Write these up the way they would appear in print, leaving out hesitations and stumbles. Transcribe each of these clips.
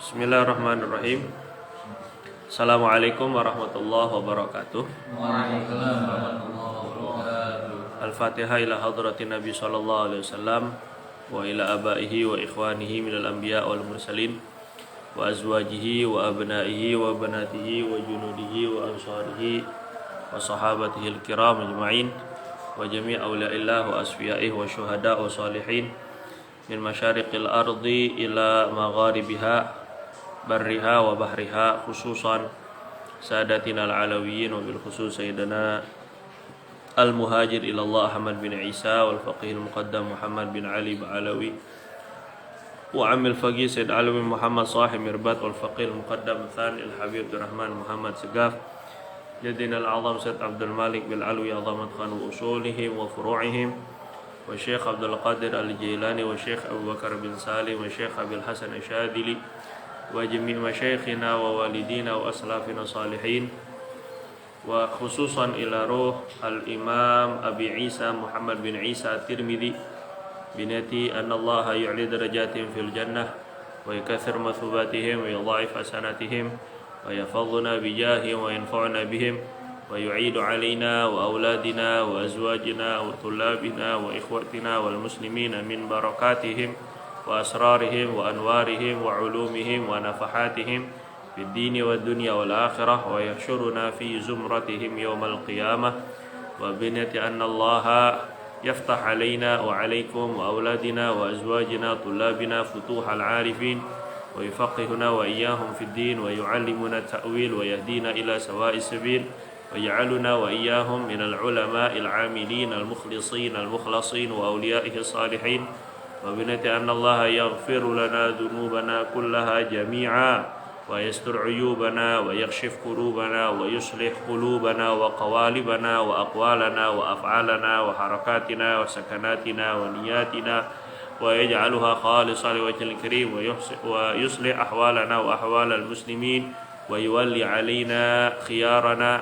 Bismillahirrahmanirrahim. Assalamualaikum warahmatullahi wabarakatuh. Waalaikumsalam warahmatullahi wabarakatuh. Al-Fatihah ila hadratin Nabi sallallahu alaihi wasallam wa ila abaihi wa ikhwanihi minal anbiya wal mursalin wa azwajihi wa abnaihi wa banatihi wa junudihi wa ansarihi wa sahabatihi al-kiram ajma'in wa jami' awliyaillah wa asfiyaihi wa syuhada wa salihin min masyariqil ardi ila magharibiha barriha wa bahriha, khususan sadatina al-alawiyyin wa bil khusus sayyidina al-muhajir ilallah Ahmad bin Isa wal faqih al-muqaddam Muhammad bin Ali Ba'alawi wa amil faqih Sayyid Alawi Muhammad sahib mirbat wal faqih al-muqaddam Thani al-Habib Abdurrahman Muhammad Segaf jadina al-azam Sayyid Abdul Malik bil Alwi azamat khan wa usulihim wa furu'ihim wa Syekh Abdul Qadir al-Jailani wa Syekh Abu Bakar bin Salim wa Syekh Abil Hasan al-Syadili wa jami' masyayikhina wa walidina wa aslafina salihin wa khususan ila ruh al-imam Abi Isa Muhammad bin Isa at-Tirmidzi binati anna Allah yu'li darajatihim fil jannah wa yukathir mathubatihim wa yudha'if hasanatihim wa yafadhuna bijahihim wa yanfa'una bihim wa yu'idu alaina wa auladina wa azwajina wa tullabina wa ikhwatina wal muslimina min barakatihim wa asrarihim wa anwarihim wa ulumihim wa nafahatihim fid dini wad dunya wal akhirah wa yahsyuruna fi zumratihim yawmal qiyamah wa binati anna Allah yaftah alaina wa alaikum wa auladina wa azwajina tullabina futuhal arifin wa yufaqihuna wa iyyahum fid din wa yu'allimuna ta'wil wa yahdina ila sawa'is sabil wa yaj'aluna wa iyyahum minal ulama'il 'amilin al mukhlisin al mukhlasin wa awliya'ihi salihin wa binati anna Allah yaghfiru lana dhunubana kullaha jami'a wa yastur 'uyubana wa yakshif kurubana wa yuslih qulubana wa qawalibana wa aqwalana wa af'alana wa harakatina wa sakanatina wa niyatina wa yaj'aluha khalisan liwajhil karim wa yuslih ahwalana wa ahwalal muslimin wa yuwalli 'alaina khiyarana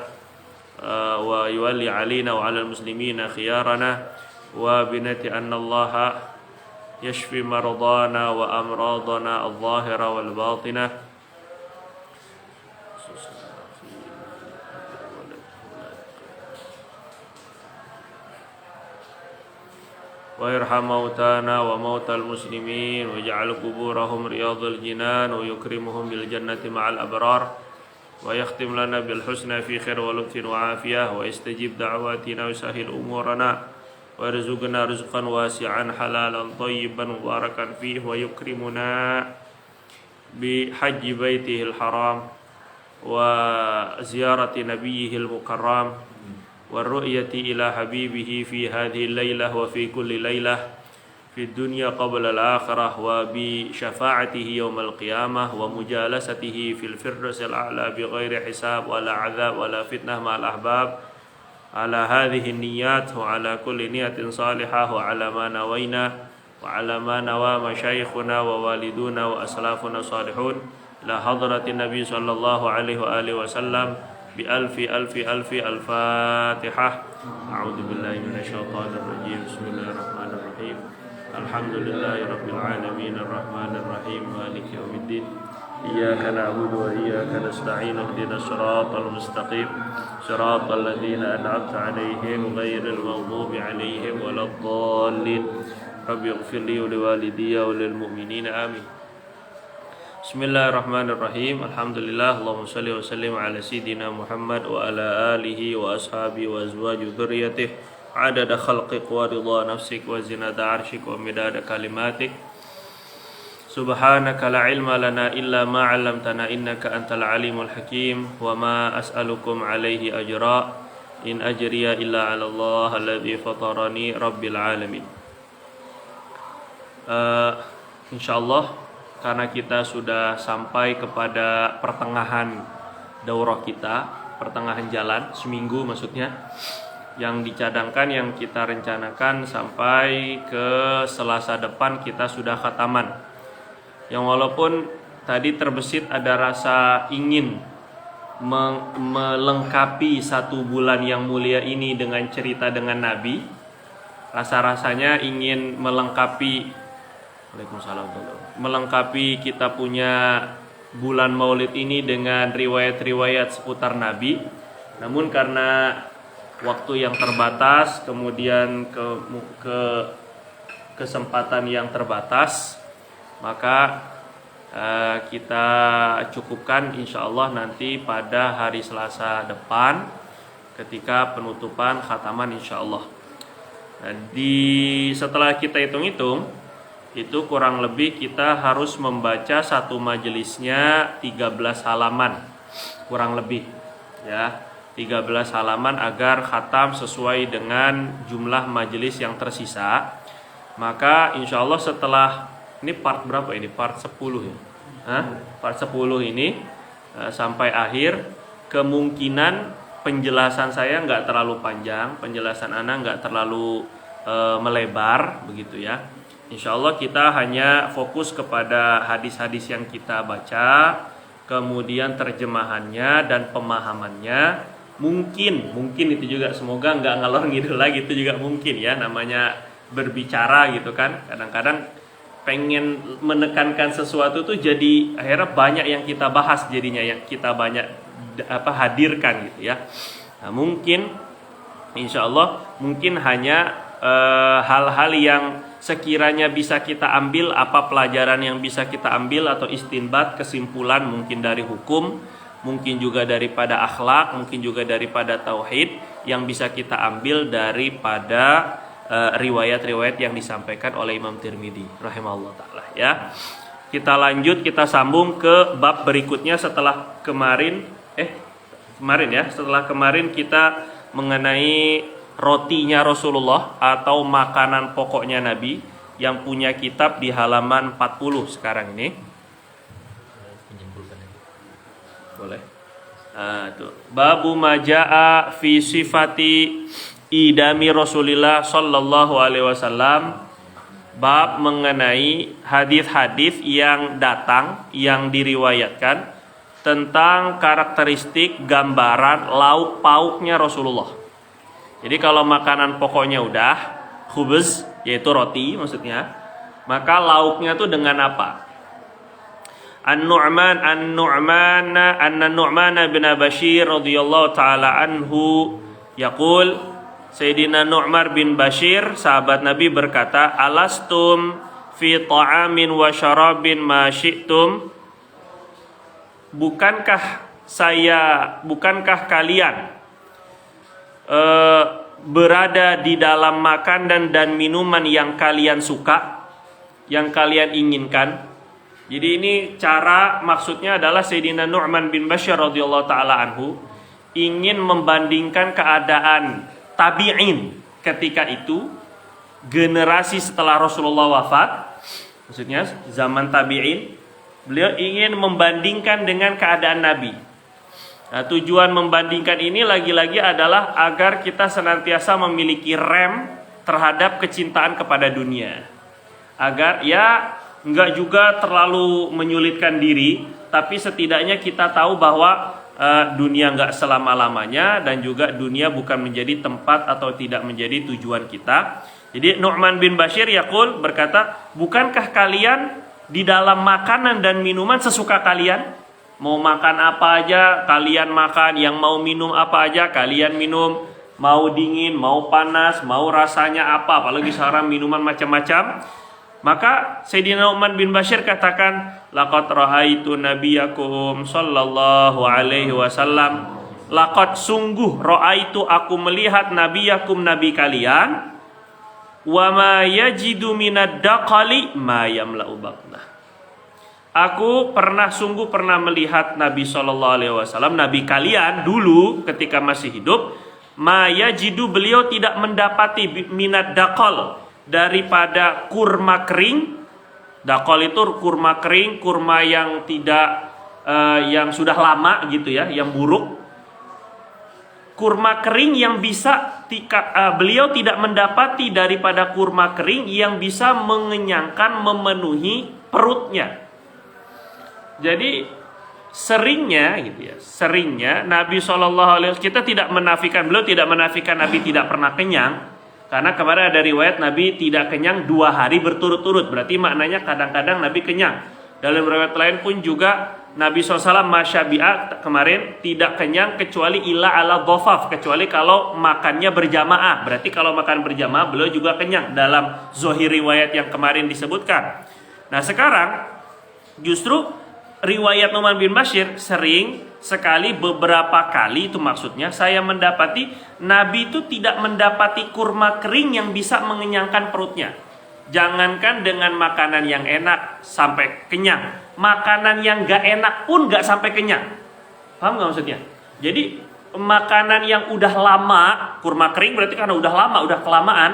wa yuwalli 'alaina wa 'alal muslimina khiyarana wa binati anna Allah yashfi maradana wa amradana al-zahira wal batinah wa yarham mautana wa mautal muslimin wa ja'al quburahum riyadul jinan wa yukrimuhum bil jannati ma'al abrar wa yakhtim lana bil husna fi khair wa lutfin wa afiyah wa istajib da'watina wa sahil umurana warzuqna rizqan wasi'an halalan thayyiban mubarakan fihi wa yukrimuna bi hajji baitihil haram wa ziyarati nabiyyihil mukarram wa ru'yati ila habibihi fi hadhihi al-lailah wa fi kulli lailah fi dunya qabla al-akhirah wa bi syafa'atihi yawmal qiyamah wa mujalasatihi fil firdausil a'la bi ghairi hisab wala 'adzab wala fitnah ma'al ahbab ala hadhihi niyyat wa ala kulli niyatin salihah wa ala ma nawayna wa ala ma nawa masyayikhuna wa waliduna wa aslafuna salihun la hadratin nabi sallallahu alaihi wa alihi wasallam bi alfi al-fatihah. A'udzu billahi minasyaitonir rajim. Bismillahirrahmanirrahim. Alhamdulillahi rabbil alamin arrahmanir rahim maliki yaumiddin. Iyyaka na'budu wa iyyaka nasta'in ihdinas siratal mustaqim siratal ladzina an'amta 'alaihim ghairil maghdubi 'alaihim waladdallin. Rabbi ighfirli wa liwalidayya wa lil mu'minina amin. Bismillahirrahmanirrahim. Alhamdulillah, Allahumma shalli wa sallim ala sayyidina Muhammad wa ala alihi wa ashabihi wa azwaji dzurriyyatihi adada khalqik wa ridha nafsik wa zinata 'arsyik wa midada kalimatik. Subhanaka la ilma lana illa ma 'allamtana innaka antal alimul hakim wa ma as'alukum alaihi ajra in ajriya illa 'ala Allah alladzi fatarani rabbil alamin. Insyaallah karena kita sudah sampai kepada pertengahan daurah kita, pertengahan jalan seminggu maksudnya, yang dicadangkan yang kita rencanakan sampai ke Selasa depan kita sudah khataman. Yang walaupun tadi terbesit ada rasa ingin melengkapi 1 bulan yang mulia ini dengan cerita dengan Nabi, rasa-rasanya ingin melengkapi Waalaikumsalam. Melengkapi kita punya bulan Maulid ini dengan riwayat-riwayat seputar Nabi. Namun karena waktu yang terbatas, kemudian kesempatan yang terbatas, maka kita cukupkan insya Allah nanti pada hari Selasa depan ketika penutupan khataman insya Allah. Nah, setelah kita hitung-hitung, itu kurang lebih kita harus membaca satu majelisnya 13 halaman kurang lebih ya, 13 halaman agar khatam sesuai dengan jumlah majelis yang tersisa. Maka insya Allah setelah ini part berapa ini? Part 10 ya? Part 10 ini sampai akhir, kemungkinan penjelasan saya nggak terlalu panjang, penjelasan Ana nggak terlalu melebar begitu ya. Insya Allah kita hanya fokus kepada hadis-hadis yang kita baca, kemudian terjemahannya dan pemahamannya. Mungkin itu juga, semoga nggak ngalor ngidul lagi, itu juga mungkin ya, namanya berbicara gitu kan. Kadang-kadang pengen menekankan sesuatu tuh jadi akhirnya banyak yang kita bahas, jadinya yang kita banyak hadirkan gitu ya. Nah, mungkin insya Allah mungkin hanya hal-hal yang sekiranya bisa kita ambil, apa pelajaran yang bisa kita ambil atau istinbat, kesimpulan mungkin dari hukum, mungkin juga daripada akhlak, mungkin juga daripada tauhid, yang bisa kita ambil daripada riwayat-riwayat yang disampaikan oleh Imam Tirmidzi rahimahullah taala ya. Kita lanjut, kita sambung ke bab berikutnya setelah kemarin kita mengenai rotinya Rasulullah atau makanan pokoknya Nabi, yang punya kitab di halaman 40 sekarang ini. Boleh. Tuh. Babu majaa fi sifati idami Rasulillah sallallahu alaihi wasallam. Bab mengenai hadis-hadis yang datang, yang diriwayatkan tentang karakteristik gambaran lauk pauknya Rasulullah. Jadi kalau makanan pokoknya udah khubz, yaitu roti maksudnya, maka lauknya tuh dengan apa? An-Nu'man bin Bashir radhiyallahu taala anhu yaqul, Sayyidina Nu'man bin Bashir sahabat Nabi berkata, alastum fi ta'amin wa syarabin ma syi'tum, bukankah kalian berada di dalam makanan dan minuman yang kalian suka, yang kalian inginkan? Jadi ini maksudnya adalah Sayyidina Nu'man bin Bashir radhiyallahu taala anhu ingin membandingkan keadaan tabi'in ketika itu, generasi setelah Rasulullah wafat, maksudnya zaman tabi'in, beliau ingin membandingkan dengan keadaan Nabi. Nah, tujuan membandingkan ini lagi-lagi adalah agar kita senantiasa memiliki rem terhadap kecintaan kepada dunia, agar ya enggak juga terlalu menyulitkan diri, tapi setidaknya kita tahu bahwa dunia enggak selama-lamanya, dan juga dunia bukan menjadi tempat atau tidak menjadi tujuan kita. Jadi Nu'man bin Bashir yaqul berkata, bukankah kalian di dalam makanan dan minuman sesuka kalian? Mau makan apa aja kalian makan, yang mau minum apa aja kalian minum, mau dingin, mau panas, mau rasanya apa, apalagi sekarang minuman macam-macam. Maka Sayyidina Nu'man bin Bashir katakan, laqad ra'aitu nabiyakum sallallahu alaihi wasallam, laqad sungguh ra'aitu aku melihat nabiyakum nabi kalian, wa ma yajidu minad daqali ma yamla'u batnah. Aku sungguh pernah melihat Nabi sallallahu alaihi wasallam, nabi kalian dulu ketika masih hidup, ma yajidu, beliau tidak mendapati minad daqal, daripada kurma kering. Dakol itu kurma kering, kurma yang tidak yang sudah lama gitu ya, yang buruk. Kurma kering yang bisa beliau tidak mendapati daripada kurma kering yang bisa mengenyangkan, memenuhi perutnya. Jadi seringnya gitu ya, seringnya Nabi SAW, kita tidak menafikan, beliau tidak menafikan Nabi tidak pernah kenyang. Karena kemarin ada riwayat Nabi tidak kenyang 2 hari berturut-turut. Berarti maknanya kadang-kadang Nabi kenyang. Dalam riwayat lain pun juga Nabi SAW masyabi'a kemarin tidak kenyang kecuali ila ala dhofaf, kecuali kalau makannya berjamaah. Berarti kalau makan berjamaah beliau juga kenyang dalam zohir riwayat yang kemarin disebutkan. Nah sekarang justru riwayat Nu'man bin Bashir sering sekali, beberapa kali itu maksudnya saya mendapati Nabi itu tidak mendapati kurma kering yang bisa mengenyangkan perutnya. Jangankan dengan makanan yang enak sampai kenyang, makanan yang gak enak pun gak sampai kenyang. Paham gak maksudnya? Jadi makanan yang udah lama, kurma kering berarti karena udah lama, udah kelamaan,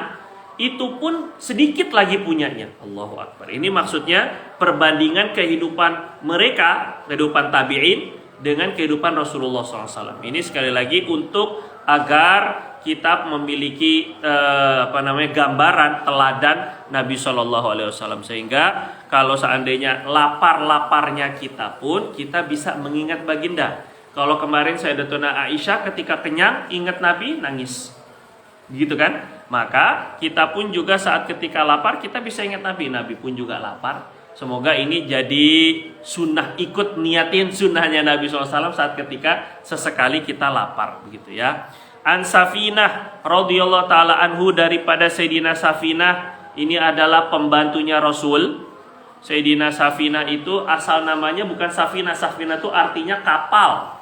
itu pun sedikit lagi punyanya. Allahu Akbar. Ini maksudnya perbandingan kehidupan mereka, kehidupan tabi'in dengan kehidupan Rasulullah SAW. Ini sekali lagi untuk agar kita memiliki gambaran teladan Nabi SAW, sehingga kalau seandainya lapar-laparnya kita pun kita bisa mengingat baginda. Kalau kemarin Sayyidatuna Aisyah ketika kenyang ingat Nabi nangis, gitu kan? Maka kita pun juga saat ketika lapar kita bisa ingat Nabi. Nabi pun juga lapar. Semoga ini jadi sunnah, ikut niatin sunnahnya Nabi SAW saat ketika sesekali kita lapar, begitu ya. An Safinah radhiyallahu taala anhu, daripada Sayyidina Safinah, ini adalah pembantunya Rasul. Sayyidina Safinah itu asal namanya bukan Safinah. Safinah itu artinya kapal.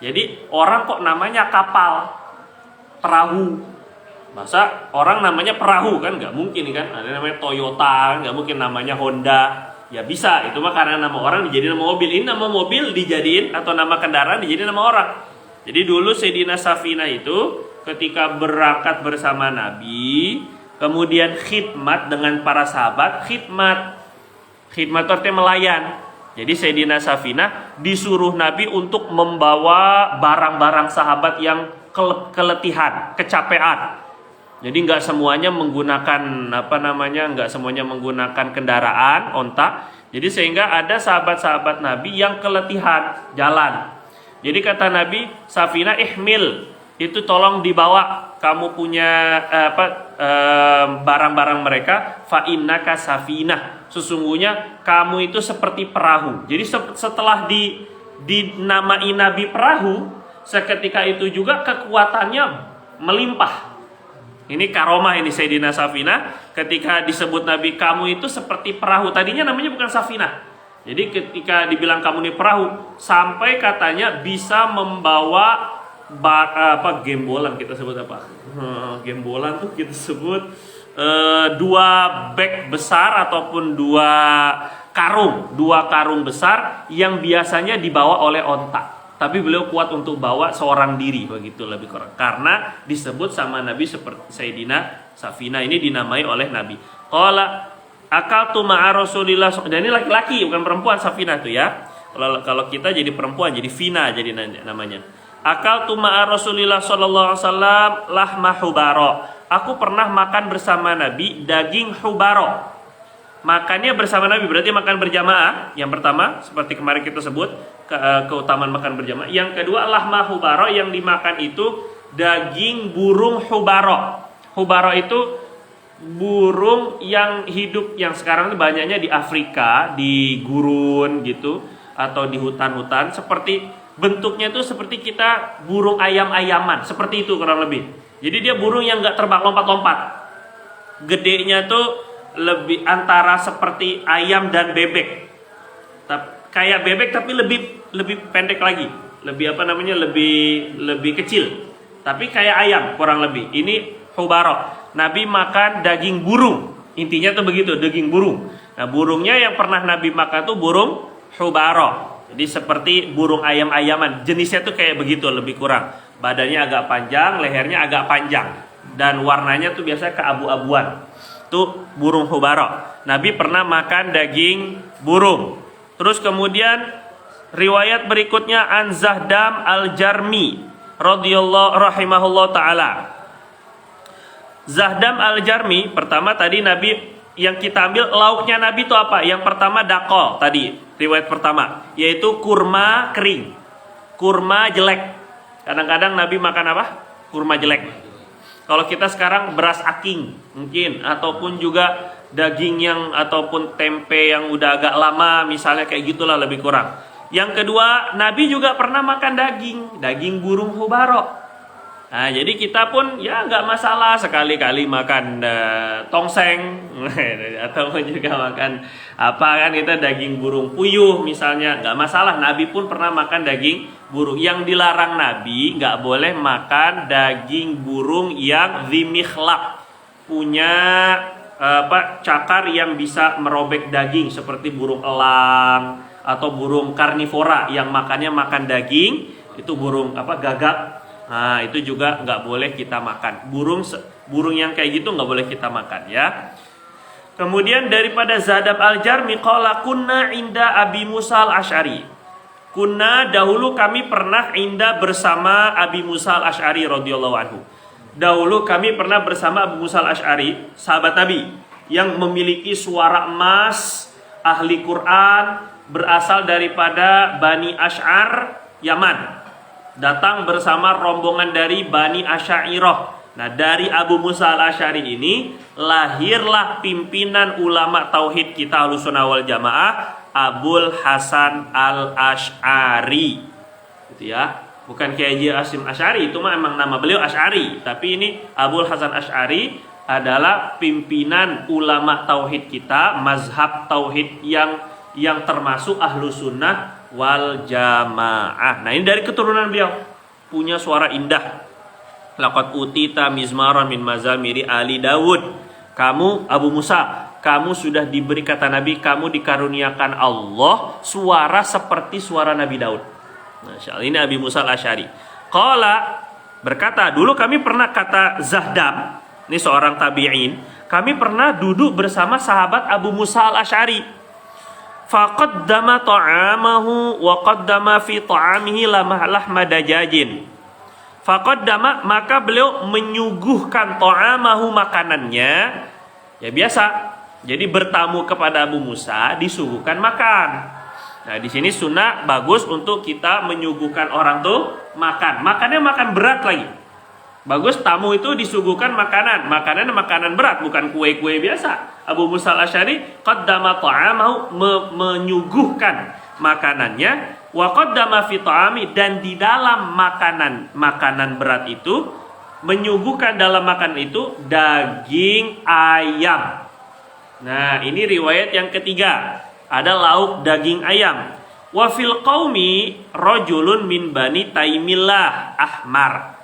Jadi orang kok namanya kapal, perahu. Masa orang namanya perahu kan nggak mungkin kan? Ada namanya Toyota, nggak mungkin namanya Honda. Ya bisa, itu mah karena nama orang dijadiin nama mobil. Ini nama mobil dijadiin atau nama kendaraan dijadiin nama orang. Jadi dulu Sayyidina Safinah itu ketika berangkat bersama Nabi, kemudian khidmat dengan para sahabat, khidmat itu artinya melayan. Jadi Sayyidina Safinah disuruh Nabi untuk membawa barang-barang sahabat yang keletihan, kecapean. Jadi nggak semuanya menggunakan nggak semuanya menggunakan kendaraan onta. Jadi sehingga ada sahabat-sahabat Nabi yang keletihan jalan. Jadi kata Nabi, Safinah ihmil, itu tolong dibawa kamu punya barang-barang mereka, fa innaka safinah, sesungguhnya kamu itu seperti perahu. Jadi setelah dinamai Nabi perahu, seketika itu juga kekuatannya melimpah. Ini karomah ini Sayyidina Safinah, ketika disebut Nabi kamu itu seperti perahu. Tadinya namanya bukan Safinah. Jadi ketika dibilang kamu ini perahu, sampai katanya bisa membawa gembolan, kita sebut apa? Gembolan tuh kita sebut 2 bag besar ataupun 2 karung besar yang biasanya dibawa oleh onta. Tapi beliau kuat untuk bawa seorang diri, begitu lebih kurang. Karena disebut sama Nabi seperti Sayyidina Safinah, ini dinamai oleh Nabi. Qala akaltu ma'a Rasulillah, dan ini laki-laki bukan perempuan Safinah tuh ya. Kalau kita jadi perempuan jadi Fina jadi namanya. Akaltu ma'a Rasulillah sallallahu alaihi wasallam lahma hubara. Aku pernah makan bersama Nabi daging hubara. Makannya bersama Nabi berarti makan berjamaah. Yang pertama seperti kemarin kita sebut keutamaan makan berjamaah. Yang kedua lahma hubara, yang dimakan itu daging burung hubara. Hubara itu burung yang hidup, yang sekarang banyaknya di Afrika, di gurun gitu, atau di hutan-hutan. Seperti bentuknya itu seperti kita burung ayam-ayaman, seperti itu kurang lebih. Jadi dia burung yang nggak terbang lompat-lompat. Gedenya tuh lebih antara seperti ayam dan bebek. Kayak bebek tapi lebih pendek lagi, lebih kecil. Tapi kayak ayam kurang lebih. Ini hubara. Nabi makan daging burung. Intinya tuh begitu, daging burung. Nah, burungnya yang pernah Nabi makan tuh burung hubara. Jadi seperti burung ayam-ayaman. Jenisnya tuh kayak begitu, lebih kurang. Badannya agak panjang, lehernya agak panjang, dan warnanya tuh biasanya keabu-abuan. Tuh burung hubara. Nabi pernah makan daging burung. Terus kemudian riwayat berikutnya an Zahdam al-Jarmi radhiyallahu rahimahullah taala. Zahdam al-Jarmi, pertama tadi Nabi yang kita ambil lauknya Nabi itu apa? Yang pertama dakol tadi, riwayat pertama, yaitu kurma kering, kurma jelek. Kadang-kadang Nabi makan apa? Kurma jelek. Kalau kita sekarang beras aking mungkin, ataupun juga daging yang ataupun tempe yang udah agak lama misalnya, kayak gitulah lebih kurang. Yang kedua, Nabi juga pernah makan daging burung hubaro. Nah, jadi kita pun ya nggak masalah sekali-kali makan tongseng ataupun juga makan apa kan, kita daging burung puyuh misalnya, nggak masalah. Nabi pun pernah makan daging burung. Yang dilarang Nabi nggak boleh makan daging burung yang dzimikhlaq, punya cakar yang bisa merobek daging, seperti burung elang atau burung karnivora yang makan daging, itu burung gagak. Nah, itu juga nggak boleh kita makan. Burung yang kayak gitu nggak boleh kita makan ya. Kemudian daripada Zadab Al-Jarmi qala kunna inda Abi Musa Al-Asy'ari. Kunna, dahulu kami pernah inda bersama Abi Musa Al-Asy'ari radhiyallahu anhu. Dahulu kami pernah bersama Abu Musa Al-Asy'ari, sahabat Nabi yang memiliki suara emas, ahli Quran, berasal daripada Bani Asy'ar, Yaman. Datang bersama rombongan dari Bani Asy'ariyah. Nah, dari Abu Musa Al-Asy'ari ini lahirlah pimpinan ulama tauhid kita Ahlussunnah wal Jamaah, Abul Hasan Al-Asy'ari. Gitu ya. Bukan Kiai Haji Hasyim Asy'ari, itu mah emang nama beliau Asy'ari, tapi ini Abul Hasan Asy'ari adalah pimpinan ulama tauhid kita, mazhab tauhid yang termasuk Ahlussunnah wal Jamaah. Nah, ini dari keturunan beliau, punya suara indah. Laqad utita mizmaran min mazamiri Ali Dawud. Kamu Abu Musa, kamu sudah diberi, kata Nabi, kamu dikaruniakan Allah suara seperti suara Nabi Daud. Masya Allah, ini Abi Musa Al-Asy'ari. Qala, berkata, dulu kami pernah, kata Zahdam, ini seorang tabi'in, kami pernah duduk bersama sahabat Abu Musa Al-Asy'ari. Faqaddama ta'amahu wa qaddama fi ta'amihi lahma dajajin. Faqaddama, maka beliau menyuguhkan ta'amahu, makanannya. Ya biasa. Jadi bertamu kepada Abu Musa disuguhkan makan. Nah, di sini sunnah bagus untuk kita menyuguhkan orang tuh makan. Makannya makan berat lagi. Bagus tamu itu disuguhkan makanan berat, bukan kue-kue biasa. Abu Musa Al-Asy'ari qaddama ta'amahu, menyuguhkan makanannya, wa qaddama fi ta'ami, dan di dalam makanan berat itu, menyuguhkan dalam makanan itu daging ayam. Nah, ini riwayat yang ketiga, ada lauk daging ayam. Wa fil qaumi rajulun min Bani Taimillah Ahmar.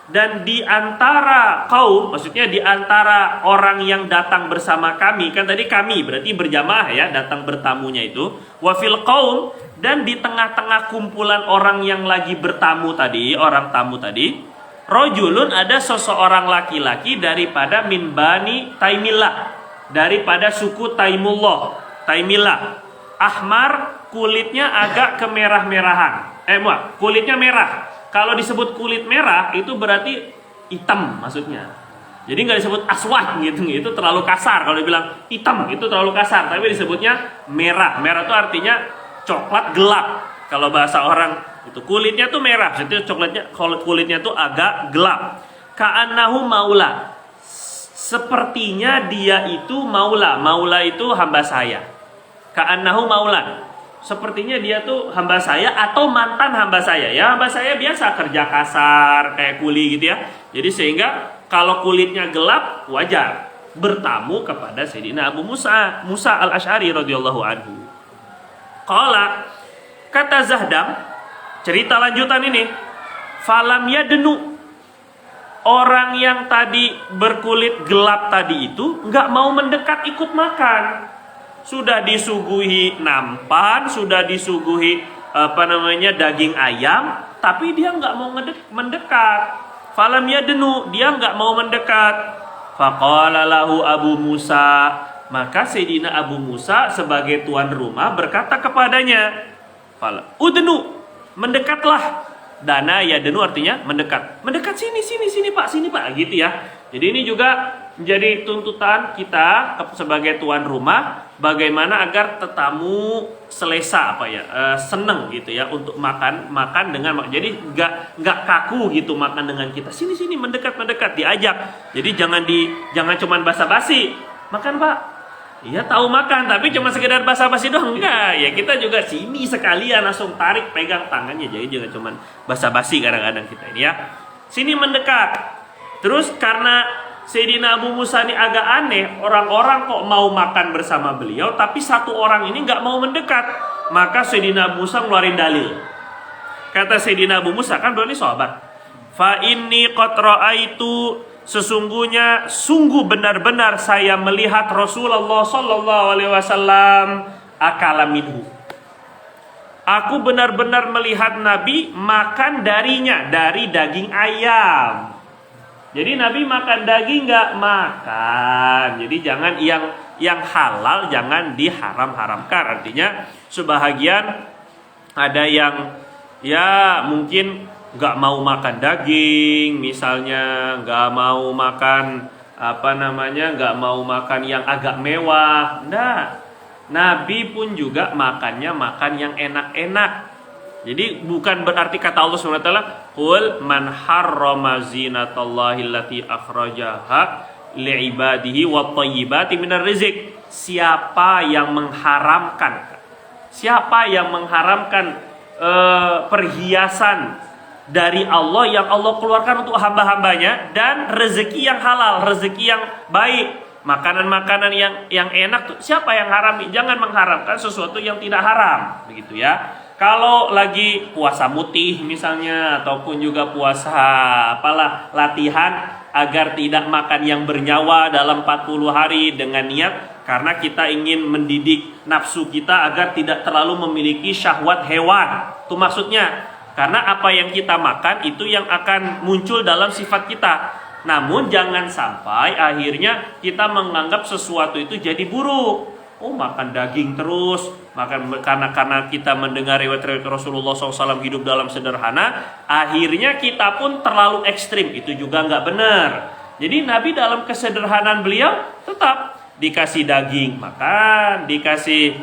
Dan di antara kaum, maksudnya di antara orang yang datang bersama kami, kan tadi kami berarti berjamaah ya, datang bertamunya itu. Wafil kaum, dan di tengah-tengah kumpulan orang yang lagi bertamu tadi, orang tamu tadi, rojulun, ada seseorang laki-laki daripada min Bani Taimillah, daripada suku Taimullah, Taimillah. Ahmar, kulitnya agak kemerah-merahan. Kulitnya merah. Kalau disebut kulit merah itu berarti hitam maksudnya. Jadi nggak disebut aswad gitu, itu terlalu kasar. Kalau dibilang hitam itu terlalu kasar, tapi disebutnya merah. Merah itu artinya coklat gelap. Kalau bahasa orang itu kulitnya tuh merah, jadi kulitnya tuh agak gelap. Ka'annahu maula. Sepertinya dia itu maula. Maula itu hamba saya. Ka'annahu maula. Sepertinya dia tuh hamba saya atau mantan hamba saya. Ya, hamba saya biasa kerja kasar kayak kuli gitu ya. Jadi sehingga kalau kulitnya gelap wajar bertamu kepada Sayyidina Abu Musa Al-Asy'ari radhiyallahu anhu. Qala, kata Zahdam, cerita lanjutan ini, falam yadnu, orang yang tadi berkulit gelap tadi itu nggak mau mendekat ikut makan. Sudah disuguhi nampan, sudah disuguhi daging ayam, tapi dia nggak mau mendekat. Falam yadnu, dia nggak mau mendekat. Faqala lahu Abu Musa, maka Sayyidina Abu Musa sebagai tuan rumah berkata kepadanya, udnu, mendekatlah. Dana yadnu artinya mendekat. Mendekat sini Pak, gitu ya. Jadi ini juga menjadi tuntutan kita sebagai tuan rumah, bagaimana agar tetamu selesa seneng gitu ya untuk makan dengan, jadi nggak kaku gitu makan dengan kita. Sini mendekat diajak. Jadi jangan cuman basa-basi makan Pak. Iya tahu makan, tapi cuma sekedar basa-basi doang enggak. Ya kita juga sini sekalian langsung tarik pegang tangannya. Jadi jangan cuma basa-basi kadang-kadang kita ini ya. Sini mendekat. Terus karena Sayyidina Abu Musa ini agak aneh, orang-orang kok mau makan bersama beliau, tapi satu orang ini nggak mau mendekat. Maka Sayyidina Abu Musa ngeluarin dalil. Kata Sayyidina Abu Musa, kan beliau ini sahabat. Fa inni qad ra'aitu, sesungguhnya sungguh benar-benar saya melihat Rasulullah sallallahu alaihi wasallam akala minhu. Aku benar-benar melihat Nabi makan darinya, dari daging ayam. Jadi Nabi makan daging nggak? Makan. Jadi jangan yang halal jangan diharam-haramkan. Artinya sebahagian ada yang ya mungkin nggak mau makan daging, misalnya nggak mau makan nggak mau makan yang agak mewah. Nah, Nabi pun juga makannya makan yang enak-enak. Jadi bukan berarti kata Allah SWT, qul man harrama zinatallahi allati akhrajaha li'ibadihi wat thayyibati minar rizq. Siapa yang mengharamkan perhiasan dari Allah yang Allah keluarkan untuk hamba-hambanya dan rezeki yang halal, rezeki yang baik, makanan-makanan yang enak tuh siapa yang harami? Jangan mengharamkan sesuatu yang tidak haram, begitu ya. Kalau lagi puasa mutih misalnya ataupun juga puasa latihan agar tidak makan yang bernyawa dalam 40 hari dengan niat karena kita ingin mendidik nafsu kita agar tidak terlalu memiliki syahwat hewan. Itu maksudnya. Karena apa yang kita makan itu yang akan muncul dalam sifat kita. Namun jangan sampai akhirnya kita menganggap sesuatu itu jadi buruk. Oh, makan daging terus, karena kita mendengar riwayat Rasulullah SAW hidup dalam sederhana, akhirnya kita pun terlalu ekstrim. Itu juga nggak benar. Jadi Nabi dalam kesederhanaan beliau tetap dikasih daging makan, dikasih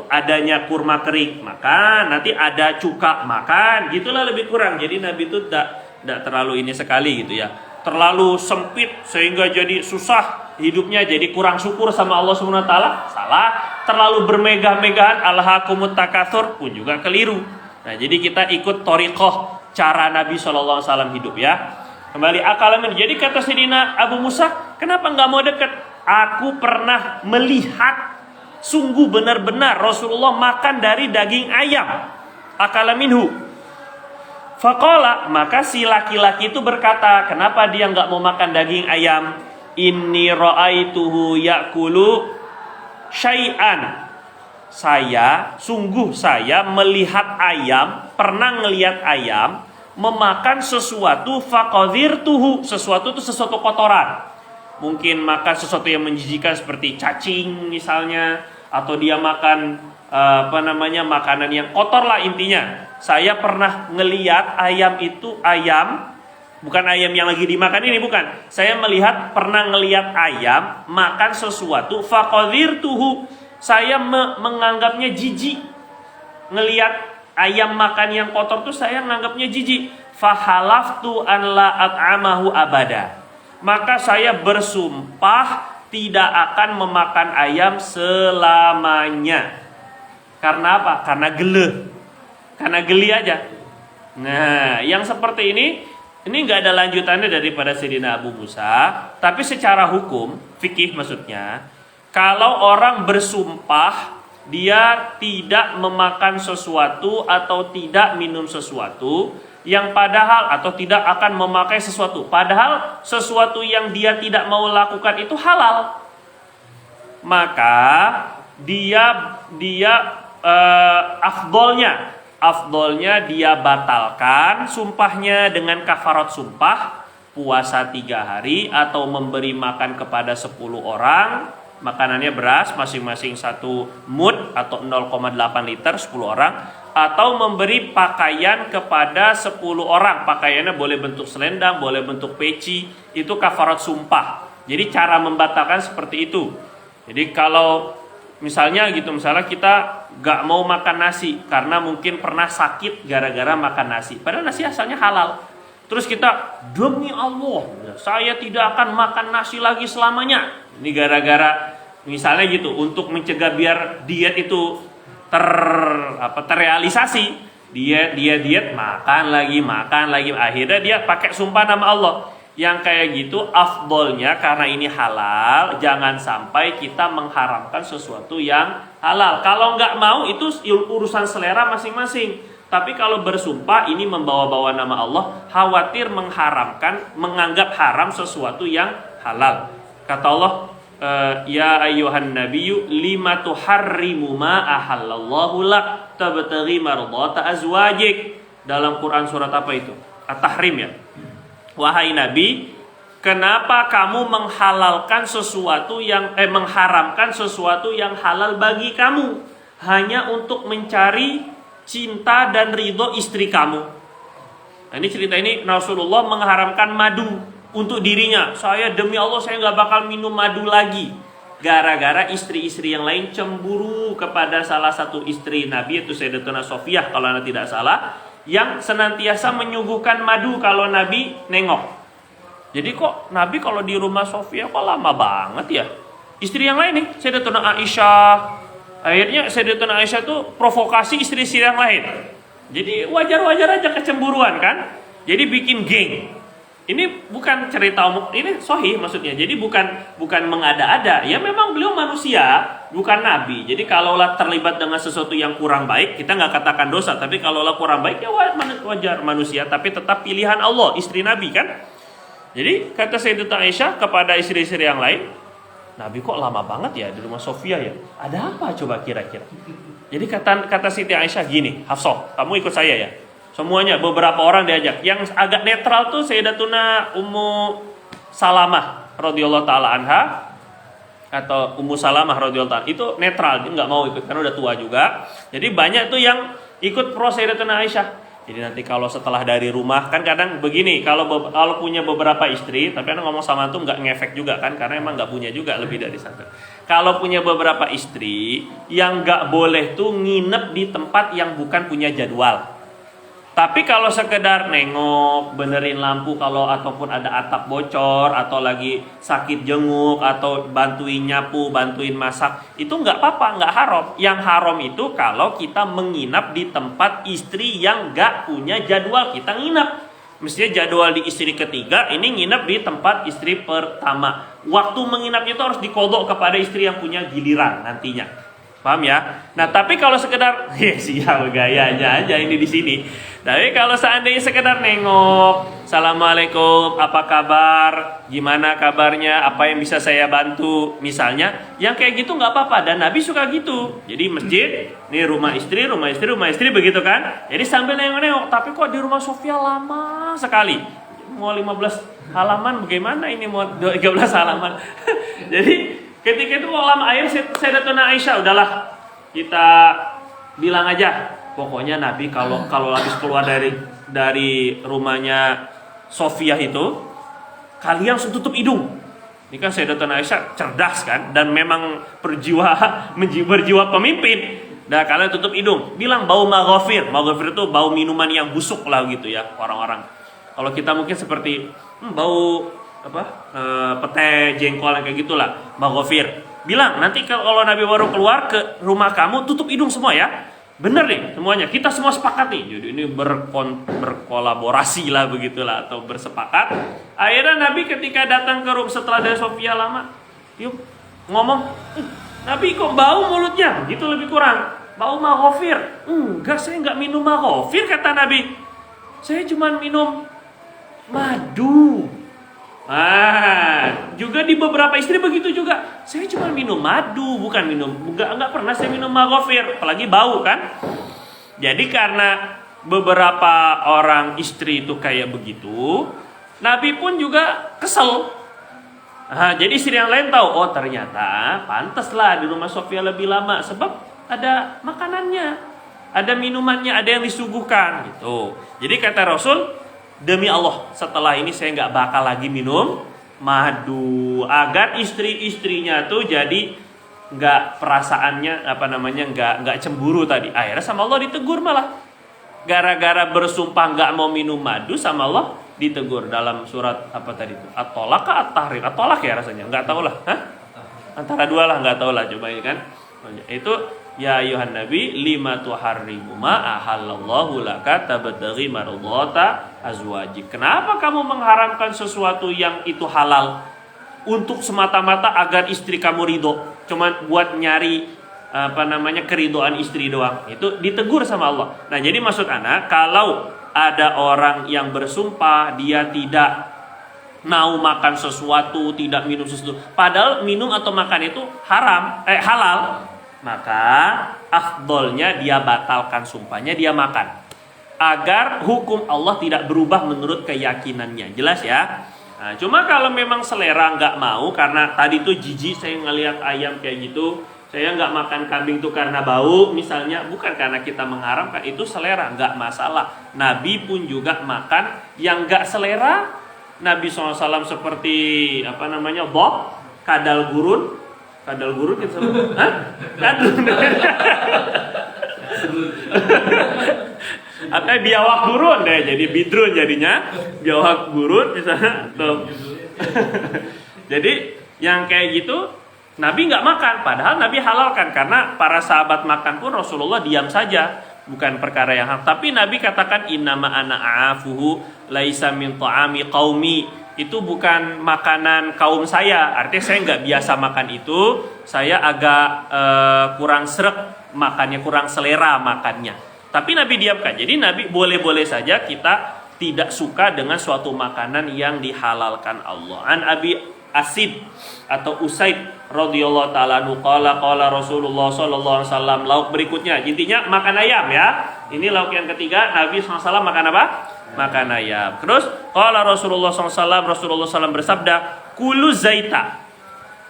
adanya kurma kering makan, nanti ada cuka makan, gitulah lebih kurang. Jadi Nabi itu tidak terlalu ini sekali gitu ya, terlalu sempit sehingga jadi susah hidupnya, jadi kurang syukur sama Allah Subhanahu wa taala. Salah. Terlalu bermegah-megahan, alhaakumut takatsur pun juga keliru. Nah, jadi kita ikut thariqah cara Nabi SAW hidup ya. Kembali akalamin. Jadi kata Sayyidina Abu Musa, kenapa nggak mau dekat? Aku pernah melihat sungguh benar-benar Rasulullah makan dari daging ayam. Akala minhu. Faqala, maka si laki-laki itu berkata, kenapa dia nggak mau makan daging ayam? Inni ra'aituhu ya'kulu syai'an. Saya melihat ayam, pernah ngelihat ayam memakan sesuatu faqadhirtuhu, sesuatu itu sesuatu kotoran. Mungkin makan sesuatu yang menjijikan seperti cacing misalnya, atau dia makan makanan yang kotor lah intinya. Saya pernah ngelihat ayam itu bukan ayam yang lagi dimakan ini, bukan. Saya pernah ngelihat ayam makan sesuatu faqadhirtuhu. Saya menganggapnya jijik. Ngelihat ayam makan yang kotor tuh saya menganggapnya jijik. Fahalaftu an la at'amahu abada. Maka saya bersumpah tidak akan memakan ayam selamanya. Karena apa? Karena geli aja. Nah, yang seperti ini nggak ada lanjutannya daripada Sayyidina Abu Musa. Tapi secara hukum, fikih maksudnya, kalau orang bersumpah dia tidak memakan sesuatu atau tidak minum sesuatu yang padahal atau tidak akan memakai sesuatu, padahal sesuatu yang dia tidak mau lakukan itu halal, maka dia afdolnya dia batalkan sumpahnya dengan kafarat sumpah, puasa 3 hari atau memberi makan kepada 10 orang, makanannya beras masing-masing 1 mud atau 0,8 liter 10 orang, atau memberi pakaian kepada 10 orang. Pakaiannya boleh bentuk selendang, boleh bentuk peci, itu kafarat sumpah. Jadi cara membatalkan seperti itu. Jadi kalau misalnya kita gak mau makan nasi karena mungkin pernah sakit gara-gara makan nasi, padahal nasi asalnya halal. Terus kita, demi Allah saya tidak akan makan nasi lagi selamanya. Ini gara-gara Misalnya gitu, untuk mencegah biar diet itu terrealisasi, diet, makan lagi, akhirnya dia pakai sumpah nama Allah. Yang kayak gitu afdolnya, karena ini halal, jangan sampai kita mengharamkan sesuatu yang halal. Kalau nggak mau itu urusan selera masing-masing. Tapi kalau bersumpah ini membawa-bawa nama Allah, khawatir menganggap haram sesuatu yang halal. Kata Allah, ya ayyuhan nabiyyu lima tuharrimu ma ahallallahu lak tabtaghi mardata azwajik. Dalam Quran surat apa itu? At-Tahrim ya. Wahai Nabi, kenapa kamu mengharamkan sesuatu yang halal bagi kamu hanya untuk mencari cinta dan ridho istri kamu? Nah, ini cerita ini Rasulullah mengharamkan madu untuk dirinya. Saya demi Allah saya nggak bakal minum madu lagi. Gara-gara istri-istri yang lain cemburu kepada salah satu istri Nabi, yaitu Sayyidatuna Sofiyah kalau Anda tidak salah, yang senantiasa menyuguhkan madu kalau Nabi nengok. Jadi kok Nabi kalau di rumah Sofiyah kok lama banget ya? Istri yang lain nih, Sayyidatuna Aisyah. Akhirnya Sayyidatuna Aisyah tuh provokasi istri-istri yang lain. Jadi wajar-wajar aja kecemburuan kan? Jadi bikin geng. Ini bukan cerita umum, ini sahih maksudnya. Jadi bukan mengada-ada. Ya memang beliau manusia, bukan nabi. Jadi kalaulah terlibat dengan sesuatu yang kurang baik, kita nggak katakan dosa. Tapi kalaulah kurang baik ya wajar manusia. Tapi tetap pilihan Allah, istri nabi kan. Jadi kata Sayyidatuna Aisyah kepada istri-istri yang lain, Nabi kok lama banget ya di rumah Sofia ya? Ada apa coba kira-kira? Jadi kata Siti Aisyah gini, Hafsah, kamu ikut saya ya. Semuanya beberapa orang diajak. Yang agak netral tuh Sayyidatuna Ummu Salamah radhiyallahu taala anha, atau Ummu Salamah radhiyallahu taala, itu netral, dia nggak mau ikut karena udah tua juga. Jadi banyak tuh yang ikut pro Sayyidatuna Aisyah. Jadi nanti kalau setelah dari rumah, kan kadang begini, kalau punya beberapa istri, tapi kan ngomong sama tuh nggak ngefek juga kan, karena emang nggak punya juga lebih dari satu. Kalau punya beberapa istri, yang nggak boleh tuh nginep di tempat yang bukan punya jadwal. Tapi kalau sekedar nengok, benerin lampu kalau ataupun ada atap bocor, atau lagi sakit jenguk, atau bantuin nyapu, bantuin masak, itu nggak apa-apa, nggak haram. Yang haram itu kalau kita menginap di tempat istri yang nggak punya jadwal kita nginap. Mestinya jadwal di istri ketiga, ini nginap di tempat istri pertama. Waktu menginapnya itu harus dikodok kepada istri yang punya giliran nantinya. Paham ya? Nah, tapi kalau sekedar siap gayanya aja ini di sini. Tapi kalau seandainya sekedar nengok, Assalamualaikum, apa kabar? Gimana kabarnya? Apa yang bisa saya bantu? Misalnya, yang kayak gitu nggak apa-apa. Dan Nabi suka gitu. Jadi masjid, nih rumah istri begitu kan? Jadi sambil nengok-nengok. Tapi kok di rumah Sofia lama sekali? Mau 15 halaman bagaimana ini? Mau 13 halaman? Jadi ketika itu mau lama air, Sayyidatuna Aisyah, udahlah kita bilang aja, pokoknya Nabi kalau habis keluar dari rumahnya Sofiyah itu, kalian langsung tutup hidung. Ini kan Sayyidatuna Aisyah cerdas kan, dan memang berjiwa pemimpin. Nah, kalian tutup hidung, bilang bau maghfir. Maghfir itu bau minuman yang busuk lah gitu ya orang-orang. Kalau kita mungkin seperti bau pete jengkol yang kayak gitulah, maghfir. Bilang nanti kalau Nabi baru keluar ke rumah kamu, tutup hidung semua ya. Bener nih semuanya, kita semua sepakat nih. Jadi ini berkolaborasi lah begitulah, atau bersepakat. Akhirnya Nabi ketika datang ke rumah setelah dari Sofia lama, yuk ngomong, Nabi kok bau mulutnya, gitu lebih kurang. Bau maghfir. Enggak, saya enggak minum maghfir kata Nabi. Saya cuma minum madu. Juga di beberapa istri begitu juga. Saya cuma minum madu, bukan enggak pernah saya minum maghfir, apalagi bau kan. Jadi karena beberapa orang istri itu kayak begitu, Nabi pun juga kesel. Jadi istri yang lain tahu, oh ternyata pantaslah di rumah Sofia lebih lama, sebab ada makanannya, ada minumannya, ada yang disuguhkan gitu. Jadi kata Rasul, demi Allah, setelah ini saya nggak bakal lagi minum madu, agar istri-istrinya tuh jadi nggak perasaannya nggak cemburu tadi. Akhirnya sama Allah ditegur malah, gara-gara bersumpah nggak mau minum madu, sama Allah ditegur dalam surat apa tadi itu? At-Tolak, At-Tahrim, At-Tolak ya rasanya, nggak tahu lah. Antara dua lah, nggak tahu lah, coba ini kan. Itu ya ayuhan nabi lima tuharrimu ma ahallallahu laka tabtaghi mardhata azwajik. Kenapa kamu mengharamkan sesuatu yang itu halal untuk semata-mata agar istri kamu ridho, cuman buat nyari keridoan istri doang? Itu ditegur sama Allah. Nah, jadi maksud anak, kalau ada orang yang bersumpah dia tidak mau makan sesuatu, tidak minum sesuatu, padahal minum atau makan itu halal, maka afdolnya dia batalkan sumpahnya, dia makan, agar hukum Allah tidak berubah menurut keyakinannya. Jelas ya? Nah, cuma kalau memang selera nggak mau, karena tadi tuh jijik saya ngelihat ayam kayak gitu, saya nggak makan kambing tuh karena bau misalnya, bukan karena kita mengharamkan, itu selera, nggak masalah. Nabi pun juga makan yang nggak selera. Nabi SAW seperti bob, kadal gurun kita sebut, kadun, atau biawak gurun deh, jadi bidrun jadinya, biawak gurun misalnya tuh. Jadi yang kayak gitu Nabi nggak makan, padahal Nabi halalkan, karena para sahabat makan pun Rasulullah diam saja, bukan perkara yang haram. Tapi Nabi katakan innama ana aafuhu laisa min ta'ami qaumi, itu bukan makanan kaum saya, artinya saya nggak biasa makan itu, saya agak kurang srek makannya, kurang selera makannya. Tapi Nabi diamkan. Jadi Nabi boleh-boleh saja kita tidak suka dengan suatu makanan yang dihalalkan Allah. An Abi Asid atau Usaid radhiyallahu taala anhu qala Rasulullah sallallahu alaihi wasallam, lauk berikutnya intinya makan ayam ya. Ini lauk yang ketiga, Nabi SAW makan apa? Makan ayam. Terus qala Rasulullah SAW bersabda, kulu zaita,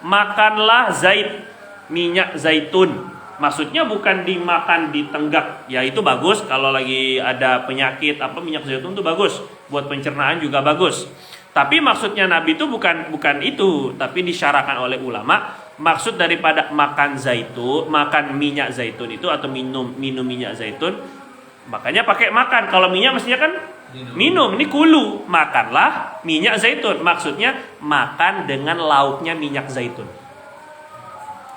makanlah zait, minyak zaitun. Maksudnya bukan dimakan ditenggak, ya itu bagus kalau lagi ada penyakit minyak zaitun itu bagus, buat pencernaan juga bagus. Tapi maksudnya Nabi itu bukan itu, tapi disyarahkan oleh ulama, maksud daripada makan zaitun, makan minyak zaitun itu atau minum minyak zaitun, makanya pakai makan. Kalau minyak mestinya kan minum. Ini kulu, makanlah minyak zaitun. Maksudnya makan dengan lauknya minyak zaitun.